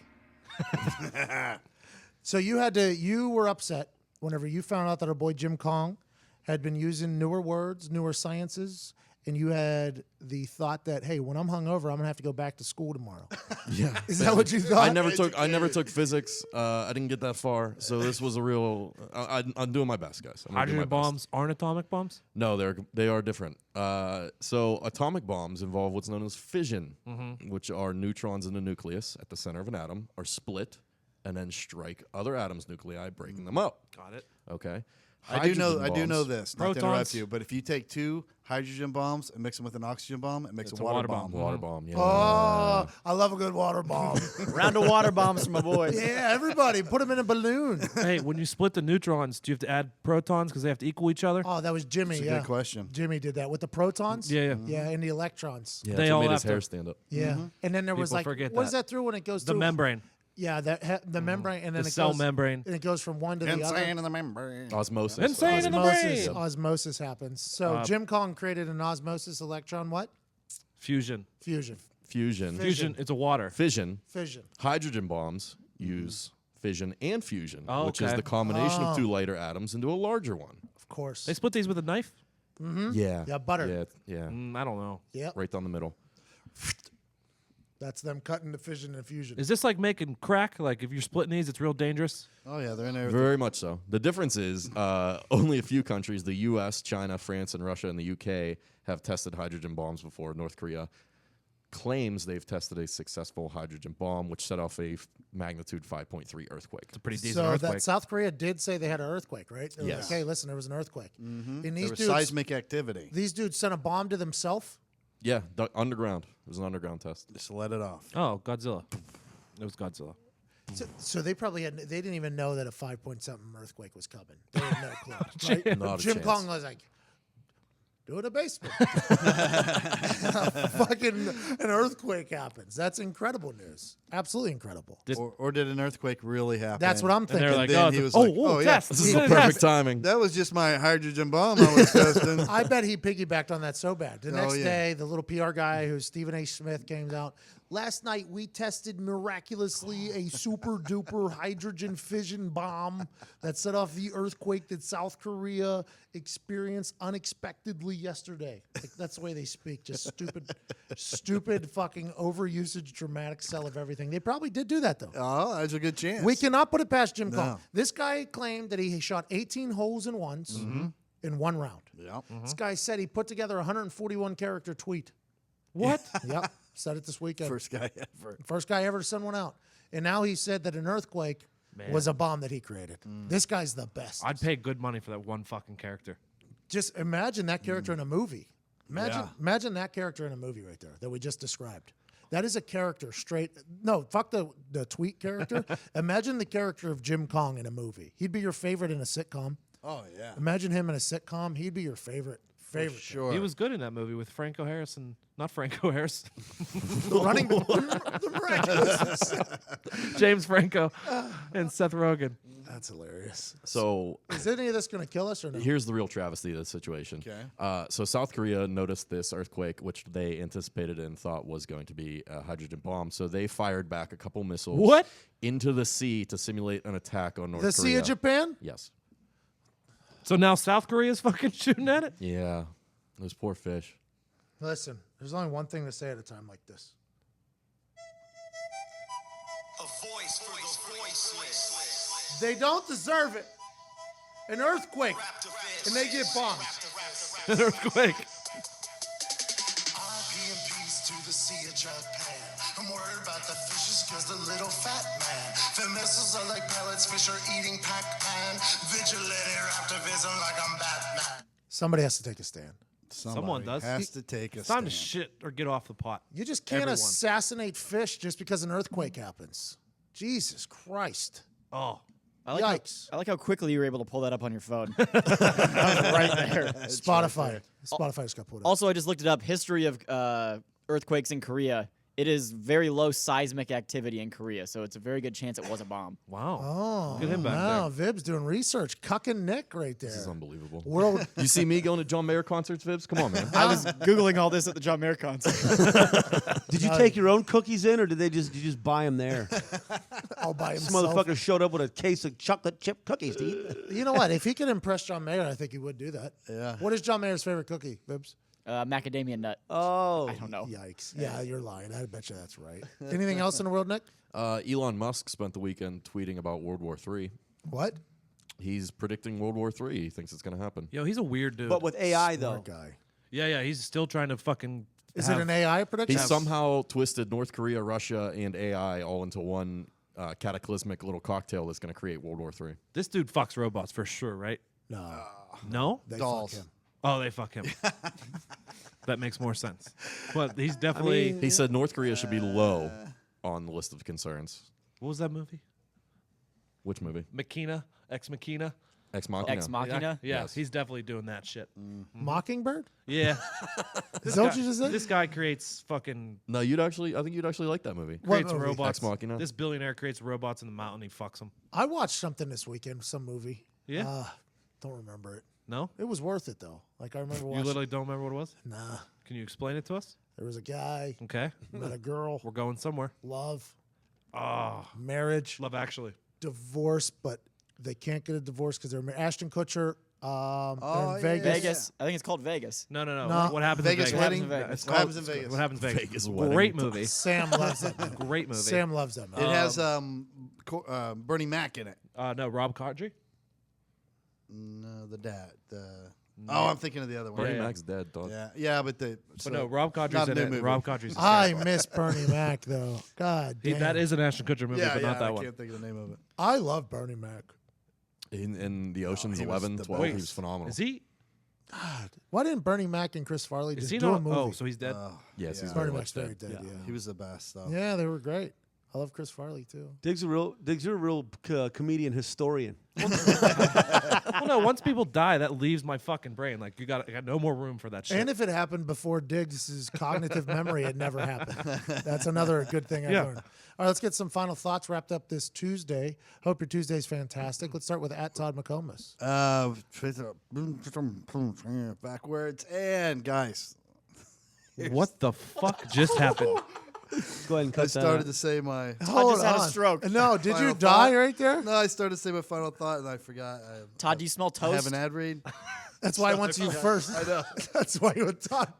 So you were upset whenever you found out that our boy Jim Kong had been using newer words, newer sciences, and you had the thought that, hey, when I'm hungover, I'm gonna have to go back to school tomorrow. Yeah. Is that what you thought? I never took physics. I didn't get that far. So this was a real. I'm doing my best, guys. I'm gonna do my Hydrogen best. bombs aren't atomic bombs? No, they are different. So atomic bombs involve what's known as fission, which are neutrons in the nucleus at the center of an atom are split and then strike other atoms' nuclei, breaking them up. Got it. Okay. I do know Hydrogen this. Protons. Not to interrupt you, but if you take 2 hydrogen bombs and mix them with an oxygen bomb, it makes It's a a water water bomb. bomb. Water bomb. Yeah. Oh, I love a good water bomb. Round of water bombs for my boys. Yeah, everybody, put them in a balloon. Hey, when you split the neutrons, do you have to add protons because they have to equal each other? Oh, that was Jimmy. That's a Yeah, good question. Jimmy did that with the protons. Yeah. Yeah, and the electrons. Yeah, They that's what all made his have hair to- stand up. Yeah, and then there was People like, forget what is that. that through when it goes The through? membrane, Yeah, the membrane, and then the it cell goes, membrane. and it goes from one to the other. Insane in the membrane. Osmosis. Insane in the Osmosis, brain. osmosis happens. So Jim Kong created an osmosis electron. What? Fusion. Fusion. Fusion. Fusion, it's a water. Fission. Fission. Hydrogen bombs use fission and fusion, Oh, which is okay. the combination of 2 lighter atoms into a larger one. Of course. They split these with a knife? Yeah. Yeah, butter. Yeah. I don't know. Yep. Right down the middle. That's them cutting the fission and fusion. Is this like making crack? Like if you're splitting these, it's real dangerous? Oh, yeah, they're in there. Very much so. The difference is only a few countries, the U.S., China, France, and Russia, and the U.K., have tested hydrogen bombs before. North Korea claims they've tested a successful hydrogen bomb, which set off a magnitude 5.3 earthquake. It's a pretty decent So earthquake. that South Korea did say they had an earthquake, right? They were Yes. like, hey, listen, there was an earthquake. And There these was dudes, seismic activity. these dudes sent a bomb to themselves. Yeah, underground. It was an underground test. Just let it off. Oh, Godzilla. It was Godzilla. So they probably they didn't even know that a 5-point-something earthquake was coming. They had no clue. Right? Not a Jim chance. Kong was like, do it in a basement. Fucking an earthquake happens. That's incredible news. Absolutely incredible. Or did an earthquake really happen? That's what I'm And they're thinking. like, then oh, he was oh, like, oh, oh, yeah. test. This is the perfect timing. That was just my hydrogen bomb I was testing. I bet he piggybacked on that so bad. The next yeah. day, the little PR guy who's Stephen A. Smith came out. Last night, we tested miraculously a super duper hydrogen fission bomb that set off the earthquake that South Korea experienced unexpectedly yesterday. Like, that's the way they speak. Just stupid fucking overusage, dramatic sell of everything. They probably did do that, though. Oh, there's a good chance. We cannot put it past Jim Kong. No. This guy claimed that he shot 18 holes in ones in one round. Yeah. This guy said he put together a 141 character tweet. What? Yep, said it this weekend. First guy ever. First guy ever to send one out. And now he said that an earthquake was a bomb that he created. This guy's the best. I'd pay good money for that one fucking character. Just imagine that character in a movie. Imagine that character in a movie right there that we just described. That is a character straight. No, fuck the tweet character. Imagine the character of Jim Kong in a movie. He'd be your favorite in a sitcom. Oh, yeah. Imagine him in a sitcom. He'd be your favorite. Sure. He was good in that movie with Franco Harris and not Franco Harris, The running, the miraculous. James Franco, and Seth Rogen. That's hilarious. So Is any of this going to kill us or no? here's the real travesty of the situation. Okay. So South Korea noticed this earthquake, which they anticipated and thought was going to be a hydrogen bomb. So they fired back a couple missiles What? into the sea to simulate an attack on North The Korea. Sea of Japan? Yes. So now South Korea's fucking shooting at it? Yeah. Those poor fish. Listen, there's only one thing to say at a time like this. A voice for the voiceless. They don't deserve it. An earthquake, and they get bombed. An earthquake. RP and peace to the Sea of Japan. I'm worried about the fishes cause the little fat man. The missiles are like pellets, fish are eating Pac-Man. Vigilante raptivism like I'm Batman. Somebody has to take a stand. Someone does. Has to take a It's time to stand. shit or get off the pot. You just can't Everyone. assassinate fish just because an earthquake happens. Jesus Christ. Oh. I like, how, Yikes. I like how quickly you were able to pull that up on your phone. That was right there. Spotify. Spotify just got pulled up. Also, I just looked it up. History of earthquakes in Korea. It is very low seismic activity in Korea, so it's a very good chance it was a bomb. Wow. Oh, Look at him back wow. Vib's doing research. Cucking Nick right there. This is unbelievable. World. You see me going to John Mayer concerts, Vibs? Come on, man. I was Googling all this at the John Mayer concert. Did you take your own cookies in, or did you just buy them there? all by This himself. motherfucker showed up with a case of chocolate chip cookies to eat. You know what? If he could impress John Mayer, I think he would do that. Yeah. What is John Mayer's favorite cookie, Vibs? Macadamia nut. Oh. I don't know. Yikes. Yeah, you're lying. I bet you that's right. Anything else in the world, Nick? Elon Musk spent the weekend tweeting about World War III. What? He's predicting World War III. He thinks it's going to happen. Yo, he's a weird dude. But with AI, though. Smart guy. yeah, he's still trying to fucking. Is it an AI prediction? He somehow twisted North Korea, Russia, and AI all into one cataclysmic little cocktail that's going to create World War III. This dude fucks robots for sure, right? No. No? They Dolls. fuck him. Oh, they fuck him. That makes more sense. But he's definitely. He said North Korea should be low on the list of concerns. What was that movie? Which movie? Machina? Ex Machina? Ex Machina. Ex Machina. Yeah, Yes. he's definitely doing that shit. Mockingbird? Yeah. Is that what you just said? This guy creates fucking. No, I think you'd actually like that movie. Creates movie? robots. Ex Machina. This billionaire creates robots in the mountain. He fucks them. I watched something this weekend, some movie. Yeah. Don't remember it. No? It was worth it, though. Like, I remember You watching. literally don't remember what it was? Nah. Can you explain it to us? There was a guy, Okay. met a girl, We're going somewhere. love, Oh, marriage, Love Actually. divorce, but they can't get a divorce because they're Ashton Kutcher. They're in yeah. Vegas. Vegas. I think it's called Vegas. No. No. What happens Vegas in Vegas? wedding? What happens It's in What called- happens in Vegas? What happens in Vegas? Vegas wedding. Great movie. Sam loves that movie. Great movie. Sam loves that movie. It has Bernie Mac in it. No, Rob Corddry. No, the dad. Oh, I'm thinking of the other one. Bernie Yeah. Mac's dead, dog. Yeah, but But no, Rob not Corddry's a in new it. movie. Rob Corddry's. I miss Bernie Mac, though. God damn. That is an Ashton Kutcher movie, Yeah, but not I that one. can't think of the name of it. I love Bernie Mac. In the Ocean's he was 11, the 12, Wait, he was phenomenal. Is he? Why didn't Bernie Mac and Chris Farley Is just he do a not? movie? Oh, so he's dead. Yes, he's Bernie very Mac's much very dead. dead. Yeah. He was the best, though. Yeah, they were great. I love Chris Farley too. Diggs a real comedian historian. Well, no. Once people die, that leaves my fucking brain. Like I got no more room for that shit. And if it happened before Diggs' cognitive memory, it never happened. That's another good thing I've learned. All right, let's get some final thoughts wrapped up this Tuesday. Hope your Tuesday's fantastic. Let's start with @Todd McComas. Backwards. And, guys, what the fuck just happened? Go ahead and I cut that started out. to say my... I just had a stroke. No, did you Final die thought? right there? No, I started to say my final thought, and I forgot. Todd, do you smell I have toast? an ad read. That's why I went to you first. I know. That's why you went Todd.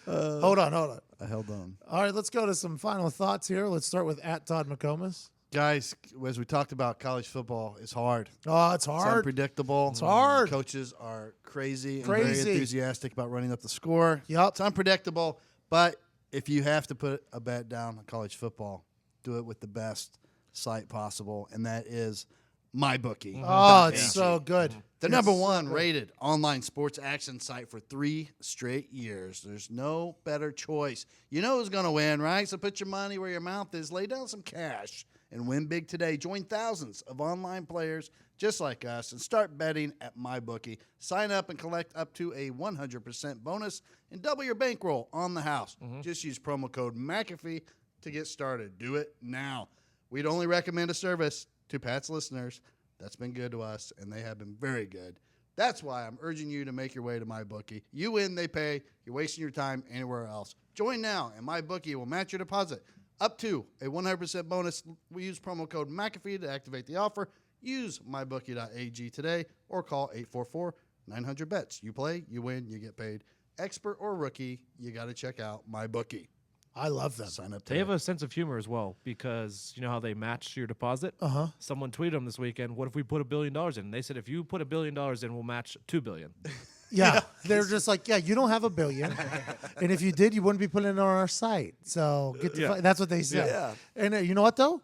Hold on. I held on. All right, let's go to some final thoughts here. Let's start with @Todd McComas. Guys, as we talked about, college football is hard. Oh, it's It's hard. unpredictable. It's hard. Coaches are crazy and Crazy. very enthusiastic about running up the score. Yup. It's unpredictable, but if you have to put a bet down on college football, do it with the best site possible, and that is MyBookie. Oh, it's so good. The It's number so one good. rated online sports action site for 3 straight years. There's no better choice. You know who's going to win, right? So put your money where your mouth is. Lay down some cash and win big today. Join thousands of online players just like us and start betting at MyBookie. Sign up and collect up to a 100% bonus and double your bankroll on the house. Just use promo code McAfee to get started. Do it now. We'd only recommend a service to Pat's listeners that's been good to us, and they have been very good. That's why I'm urging you to make your way to MyBookie. You win, they pay. You're wasting your time anywhere else. Join now, and MyBookie will match your deposit up to a 100% bonus. We use promo code McAfee to activate the offer. Use mybookie.ag today or call 844-900-BETS. You play, you win, you get paid. Expert or rookie, you got to check out MyBookie. I love them. Sign up They today. have a sense of humor as well because you know how they match your deposit. Someone tweeted them this weekend. What if we put $1 billion in? And they said if you put $1 billion in, we'll match $2 billion. Yeah, they're just like, yeah, you don't have $1 billion, and if you did, you wouldn't be putting it on our site. So get the that's what they said. Yeah. And you know what though?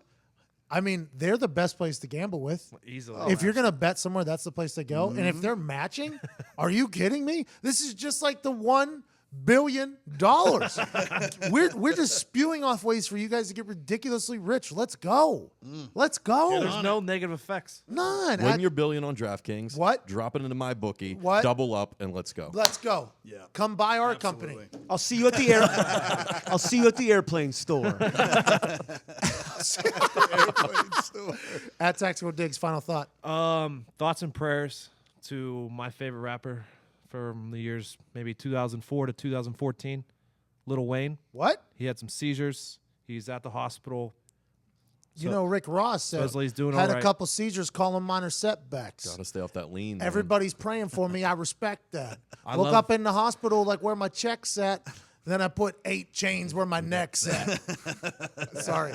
I mean, they're the best place to gamble with. Easily. If you're gonna bet somewhere, that's the place to go. And if they're matching, are you kidding me? This is just like the $1 billion. We're just spewing off ways for you guys to get ridiculously rich. Let's go. Let's go. There's no negative effects. None. Win your $1 billion on DraftKings. What? Drop it into MyBookie. What? Double up and let's go. Let's go. Yeah. Come buy our company. I'll see you at the I'll see you at the airplane store. @Tactical Diggs, final thought. Thoughts and prayers to my favorite rapper from the years maybe 2004 to 2014, Lil Wayne. What? He had some seizures. He's at the hospital. You know, Rick Ross said Supposedly he's doing had all a right. couple seizures, call them minor setbacks. Gotta stay off that lean. man. Everybody's praying for me. I respect that. I Woke love- up in the hospital like where my check's at. Then I put 8 chains where my neck's at. Sorry.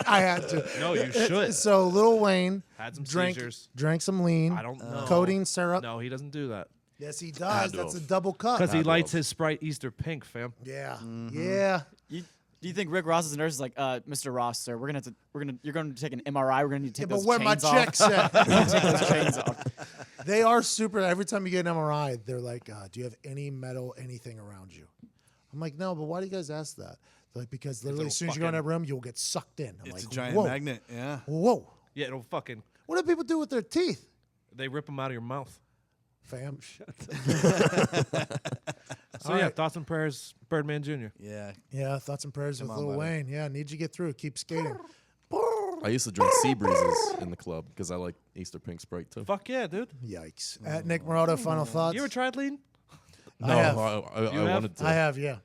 I had to. No, you should. So Lil Wayne Had some drank seizures. some lean. I don't know. Codeine syrup. No, he doesn't do that. Yes, he does. to That's a have. double cup. Because he Had to lights have. his Sprite Easter pink, fam. Yeah. Yeah. Do you think Rick Ross's nurse is like, Mr. Ross, sir, you're gonna take an MRI. We're gonna need to Yeah, take but those where my chains off. check's at. Take those chains off. They are super. Every time you get an MRI, they're like, do you have any metal, anything around you? I'm like, no, but why do you guys ask that? They're like, because literally as soon as you go in that room, you'll get sucked in. I'm It's like, a giant whoa, magnet. Yeah. whoa. Yeah, it'll fucking. What do people do with their teeth, They rip them out of your mouth. fam? So yeah, thoughts and prayers, Birdman Jr. Yeah. Yeah, thoughts and prayers with on, Lil buddy. Wayne. Yeah, need you get through. Keep skating. I used to drink sea breezes in the club because I like Easter pink Sprite too. Fuck yeah, dude. Yikes. At Nick Morado, final thoughts. You ever tried lean? No, I have. I You have? wanted to. I have, yeah.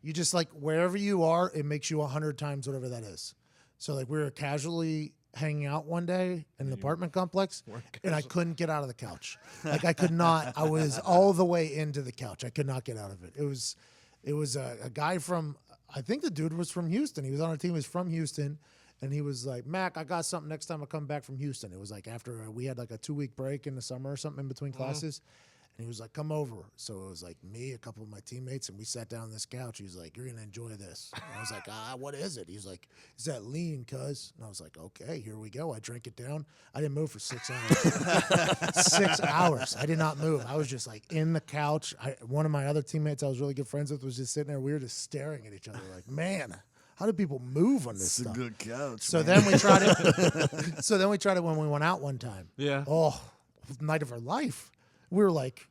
You just like wherever you are, it makes you 100 times whatever that is. So like we were casually hanging out one day in an apartment complex, and I couldn't get out of the couch. Like I could not. I was all the way into the couch. I could not get out of it. It was a guy from. I think the dude was from Houston. He was on our team. He was from Houston, and he was like, "Mac, I got something next time I come back from Houston." It was like after we had like a 2-week break in the summer or something in between classes. And he was like, come over. So it was like me, a couple of my teammates, and we sat down on this couch. He was like, you're going to enjoy this. And I was like, what is it? He was like, is that lean, cuz? And I was like, okay, here we go. I drank it down. I didn't move for 6 hours. 6 hours. I did not move. I was just like in the couch. One of my other teammates I was really good friends with was just sitting there. We were just staring at each other like, man, how do people move on this It's stuff? a good couch. So then we tried it. So then we tried it when we went out one time. Yeah. Oh, night of our life. We were like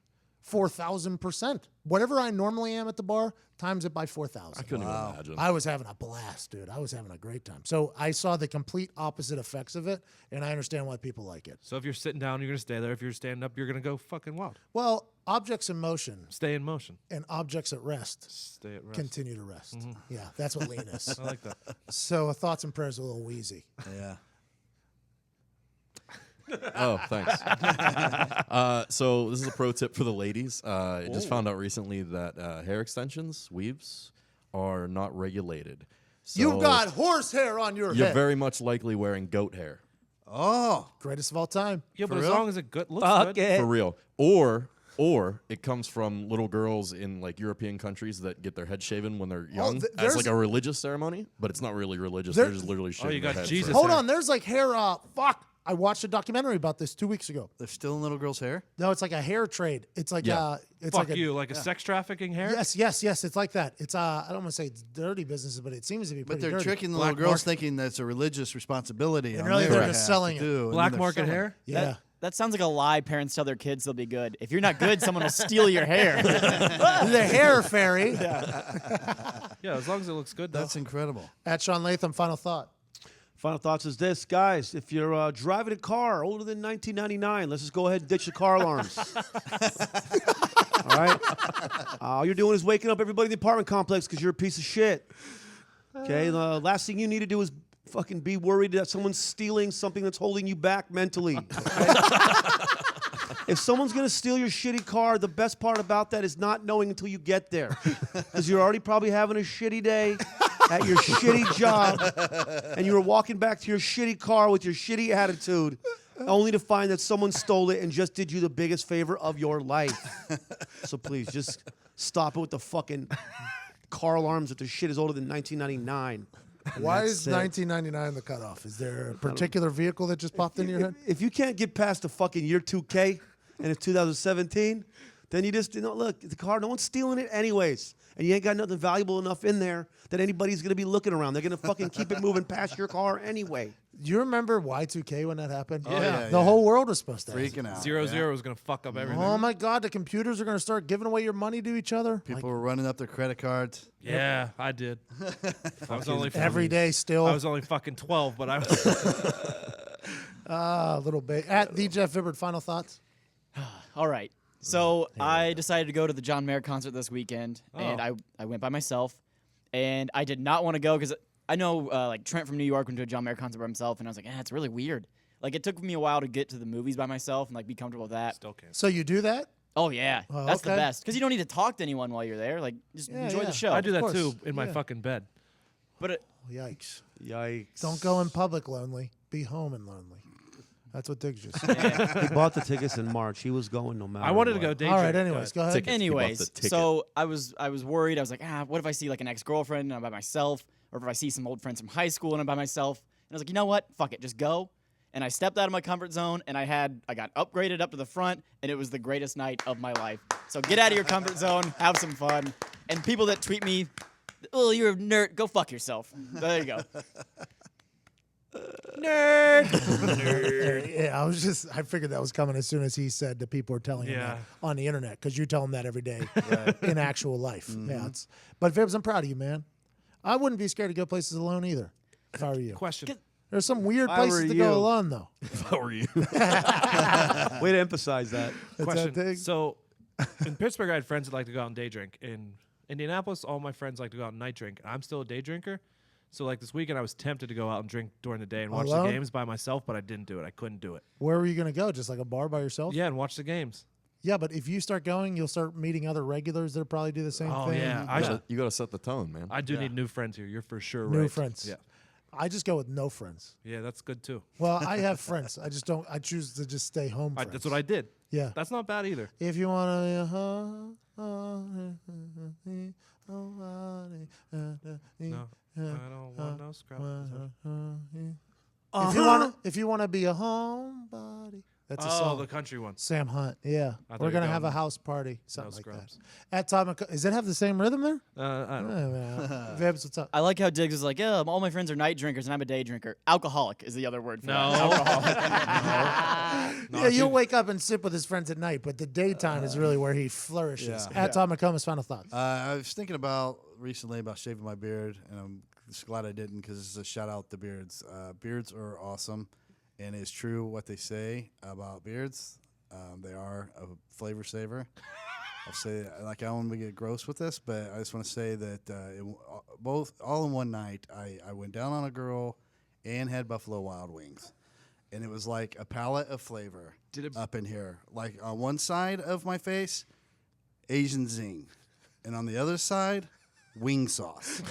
4,000%. Whatever I normally am at the bar, times it by 4,000. I couldn't even imagine. I was having a blast, dude. I was having a great time. So I saw the complete opposite effects of it, and I understand why people like it. So if you're sitting down, you're gonna stay there. If you're standing up, you're gonna go fucking wild. Well, objects in motion Stay in motion. and objects at rest Stay at rest. continue to rest. Yeah, that's what lean is. I like that. So thoughts and prayers are a little wheezy. Yeah. Oh, thanks. So this is a pro tip for the ladies. I just found out recently that hair extensions, weaves, are not regulated. So You've got horse hair on your you're head. very much likely wearing goat hair. Oh. Greatest of all time. Yeah, but as real? long as it looks Fuck good. it. For real. Or it comes from little girls in like European countries that get their head shaven when they're young as there's- like a religious ceremony, but it's not really religious. There- They're just literally shaving you their got head Jesus. for- Hold hair. on, there's like hair. I watched a documentary about this 2 weeks ago. They're still in little girls' hair? No, it's like a hair trade. It's like Yeah. it's Fuck like you, like a sex trafficking hair? Yes. It's like that. It's I don't want to say it's dirty business, but it seems to be But pretty they're dirty. tricking the Black little girls market. thinking that's a religious responsibility. And on really their they're behalf just to selling it. do, and Black then they're market selling hair? Yeah. That sounds like a lie parents tell their kids they'll be good. If you're not good, someone will steal your hair. The hair fairy. Yeah, as long as it looks good, though. That's incredible. At Sean Latham, final thought. Final thoughts is this, guys. If you're driving a car older than 1999, let's just go ahead and ditch the car alarms. All right? All you're doing is waking up everybody in the apartment complex because you're a piece of shit. Okay? The last thing you need to do is fucking be worried that someone's stealing something that's holding you back mentally. Okay? If someone's going to steal your shitty car, the best part about that is not knowing until you get there. Because you're already probably having a shitty day at your shitty job, and you were walking back to your shitty car with your shitty attitude, only to find that someone stole it and just did you the biggest favor of your life. So please, just stop it with the fucking car alarms if the shit is older than 1999. Why That's is it. 1999 the cutoff? Is there a particular vehicle that just popped into your head? If you can't get past the fucking year 2K and it's 2017, then you just, look, the car, no one's stealing it anyways. And you ain't got nothing valuable enough in there that anybody's going to be looking around. They're going to fucking keep it moving past your car anyway. Do you remember Y2K when that happened? yeah, The whole world was supposed to have it. Freaking out. 0-0 is gonna fuck up everything. Oh my God, the computers are going to start giving away your money to each other? People were running up their credit cards. Yeah, I did. I was only Every day still. I was only fucking 12, but I was. A little bit. At the Jeff Vibbert, final thoughts? All right. So I decided to go to the John Mayer concert this weekend, and I went by myself. And I did not want to go because I know like Trent from New York went to a John Mayer concert by himself, and I was like, it's really weird. Like it took me a while to get to the movies by myself and like be comfortable with that. Still can't. So you do that? Oh yeah, Oh, that's the okay. best because you don't need to talk to anyone while you're there. Like just enjoy yeah. the show. I do that course. too in my Yeah. fucking bed. But Yikes. Yikes. Don't go in public lonely. Be home and lonely. That's what Diggs just said. He bought the tickets in March. He was going no matter I wanted to what. go day All right, drink, anyways, but- go ahead. Tickets. He bought anyways, the ticket. so I was worried. I was like, what if I see like an ex-girlfriend and I'm by myself, or if I see some old friends from high school and I'm by myself? And I was like, you know what? Fuck it, just go. And I stepped out of my comfort zone, and I got upgraded up to the front, and it was the greatest night of my life. So get out of your comfort zone, have some fun, and people that tweet me, oh, you're a nerd, go fuck yourself. There you go. Yeah, I figured that was coming as soon as he said that people are telling him that on the internet because you tell him that every day in actual life. Yeah, but Vibbs, I'm proud of you, man. I wouldn't be scared to go places alone either if I were you. Question. There's some weird If I places were to you. go alone, though. If I were you. Way to emphasize that. Question. Diggs? So, in Pittsburgh, I had friends that like to go out and day drink. In Indianapolis, all my friends like to go out and night drink. I'm still a day drinker. So, like this weekend, I was tempted to go out and drink during the day and watch Alone? the games by myself, but I didn't do it. I couldn't do it. Where were you going to go? Just like a bar by yourself? Yeah, and watch the games. Yeah, but if you start going, you'll start meeting other regulars that'll probably do the same Oh, thing. yeah. You got to set the tone, man. I do need new friends here. You're for sure New right. friends. Yeah. I just go with no friends. Yeah, that's good too. Well, I have friends. I choose to just stay home. That's what I did. Yeah. That's not bad either. If you want to No, I don't want no scrub. if you want to be a homebody. That's a Oh, song. the country one. Sam Hunt. Yeah. I thought We're you going to were have a going house party. Something no like scrubs. that. At Todd McCullough. Does it have the same rhythm there? I don't know. Vibs, what's up? I like how Diggs is like, yeah, all my friends are night drinkers and I'm a day drinker. Alcoholic is the other word for No. that. Alcoholic. Yeah, you'll wake up and sip with his friends at night, but the daytime is really where he flourishes. Yeah. At Todd McCombs, final thoughts. I was thinking about recently about shaving my beard, and I'm just glad I didn't because it's a shout out to beards. Beards are awesome, and it's true what they say about beards. They are a flavor saver. I'll say, like, I don't want to get gross with this, but I just want to say that all in one night, I went down on a girl and had Buffalo Wild Wings. And it was like a palette of flavor up in here. Like on one side of my face, Asian zing. And on the other side, wing sauce.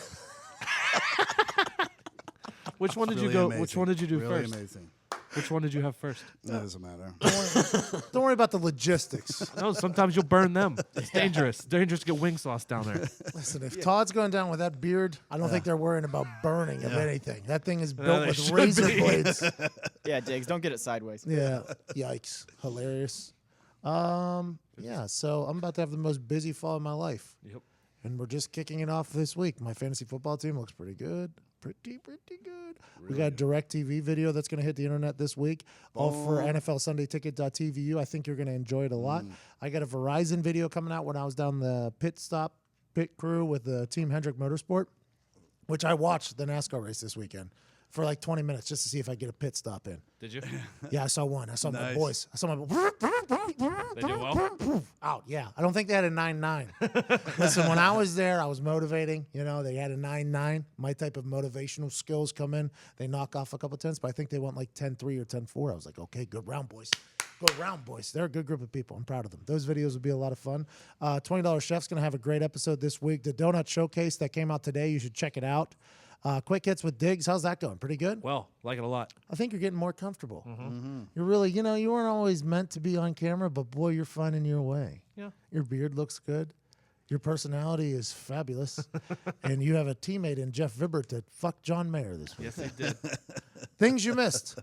Which one did you Really go? amazing. Which one did you do really first? amazing. Which one did you have first? That doesn't matter. Don't worry about the logistics. No, sometimes you'll burn them. It's dangerous. Dangerous to get wing sauce down there. Listen, if Todd's going down with that beard, I don't think they're worrying about burning of anything. That thing is built they with should razor be. blades. Yeah, Diggs, don't get it sideways. Yeah. Yikes. Hilarious. Yeah, so I'm about to have the most busy fall of my life. Yep. And we're just kicking it off this week. My fantasy football team looks pretty good. Pretty good. We got a DirecTV video that's going to hit the internet this week. All for NFLSundayTicket.tvu. I think you're going to enjoy it a lot. I got a Verizon video coming out when I was down the pit crew with the Team Hendrick Motorsport, which I watched the NASCAR race this weekend for like 20 minutes just to see if I get a pit stop in. Did you? Yeah, I saw one. I saw my Nice. boys. I saw my They do well. out. Yeah, I don't think they had a 9.9. Listen, when I was there, I was motivating. You know, they had a 9.9. My type of motivational skills come in. They knock off a couple tenths, but I think they went like 10.3 or 10.4. I was like, okay, good round, boys. Good round, boys. They're a good group of people. I'm proud of them. Those videos will be a lot of fun. $20 Chef's going to have a great episode this week. The Donut Showcase that came out today, you should check it out. Quick Hits with Diggs. How's that going? Pretty good? Well, like it a lot. I think you're getting more comfortable. You're really, you know, you weren't always meant to be on camera, but boy, you're finding your way. Yeah. Your beard looks good. Your personality is fabulous. And you have a teammate in Jeff Vibert that fucked John Mayer this week. Yes, they did. Things you missed.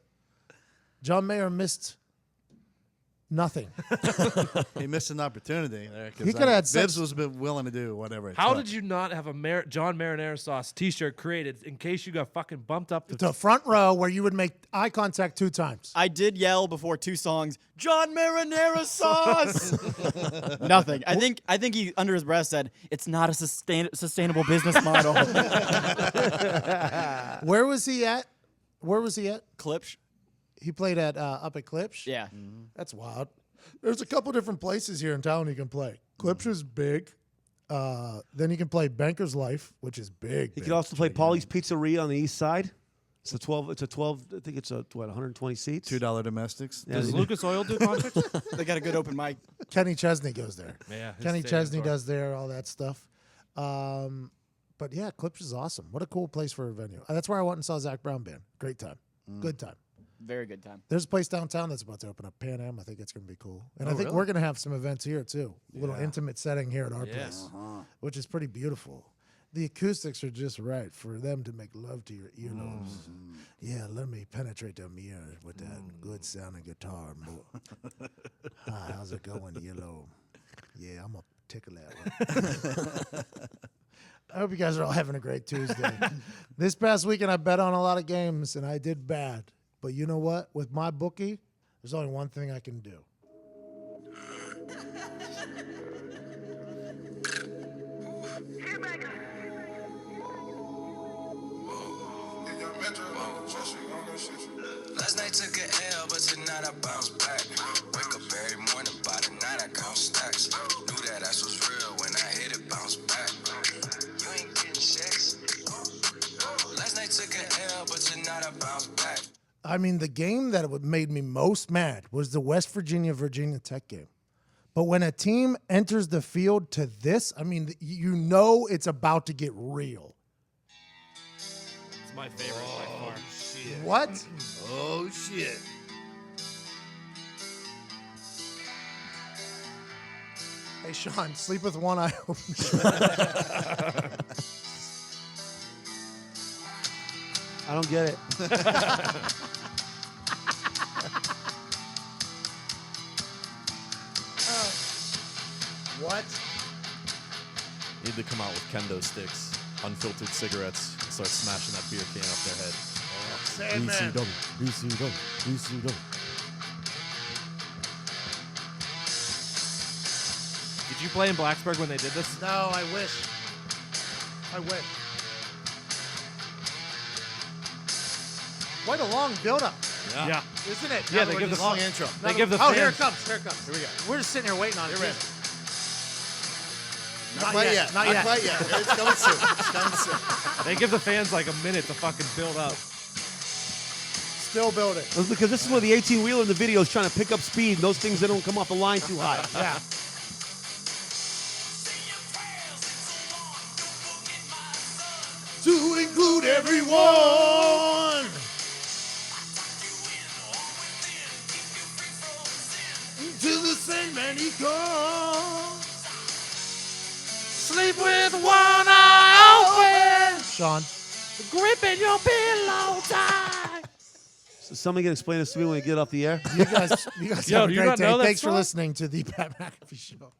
John Mayer missed nothing. He missed an opportunity there. He coulda had Bibbs sex- was been willing to do whatever. it How took. did you not have a John Marinara sauce T-shirt created in case you got fucking bumped up to? To front row where you would make eye contact 2 times. I did yell before 2 songs, John Marinara sauce. Nothing. I think he under his breath said, it's not a sustainable business model. Where was he at? Klipsch? He played at up at Klipsch. Yeah. That's wild. There's a couple different places here in town you can play. Klipsch is big. Then you can play Banker's Life, which is big. He big. could also play Paulie's Pizzeria on the east side. It's a 12. I think it's 120 seats. $2 domestics? Yeah, Does they do. Lucas Oil do concerts? They got a good open mic. Kenny Chesney goes there. Yeah, his Kenny stadium's Chesney hard. does there, all that stuff. But yeah, Klipsch is awesome. What a cool place for a venue. That's where I went and saw Zach Brown Band. Great time. Good time. Very good time. There's a place downtown that's about to open up, Pan Am. I think it's going to be cool. And I think we're going to have some events here, too. A little intimate setting here at our place, which is pretty beautiful. The acoustics are just right for them to make love to your earlobes. Yeah, let me penetrate them ears with that good sounding guitar. Hi, how's it going, earlobe? Yeah, I'm going to tickle that one. I hope you guys are all having a great Tuesday. This past weekend, I bet on a lot of games, and I did bad. But you know what? With my bookie, there's only one thing I can do. Last night took an L, but tonight I bounce back. Wake up every morning, by the night I count stacks. Knew that ass was real when I hit it, bounce back. You ain't getting checks. Last night took an L, but tonight I bounce back. I mean, the game that made me most mad was the West Virginia Tech game. But when a team enters the field to this, I mean, you know it's about to get real. It's my favorite by far. What? Oh, shit. Hey, Sean, sleep with one eye open. I don't get it. What? You need to come out with kendo sticks, unfiltered cigarettes, and start smashing that beer can off their head. Sandman. Did you play in Blacksburg when they did this? No, I wish. I wish. Quite a long build-up, Yeah. isn't it? Yeah, Now they we're give the just- Long intro. They give the Oh, here it fans. comes. Here it comes. Here we go. We're just sitting here waiting on it. Not quite yet. Not yet. Quite yet. It's coming soon. It's coming soon. They give the fans like a minute to fucking build up. Still building. That's because this is where the 18-wheeler in the video is trying to pick up speed, and those things that don't come off the line too high. Yeah. To include everyone. To the Sandman he comes. Sleep with one eye open. Sean. Gripping your pillow tight. So somebody can explain this to me when we get off the air. You guys Yo, have do a you great not day. know that Thanks for song? listening to the Pat McAfee Show.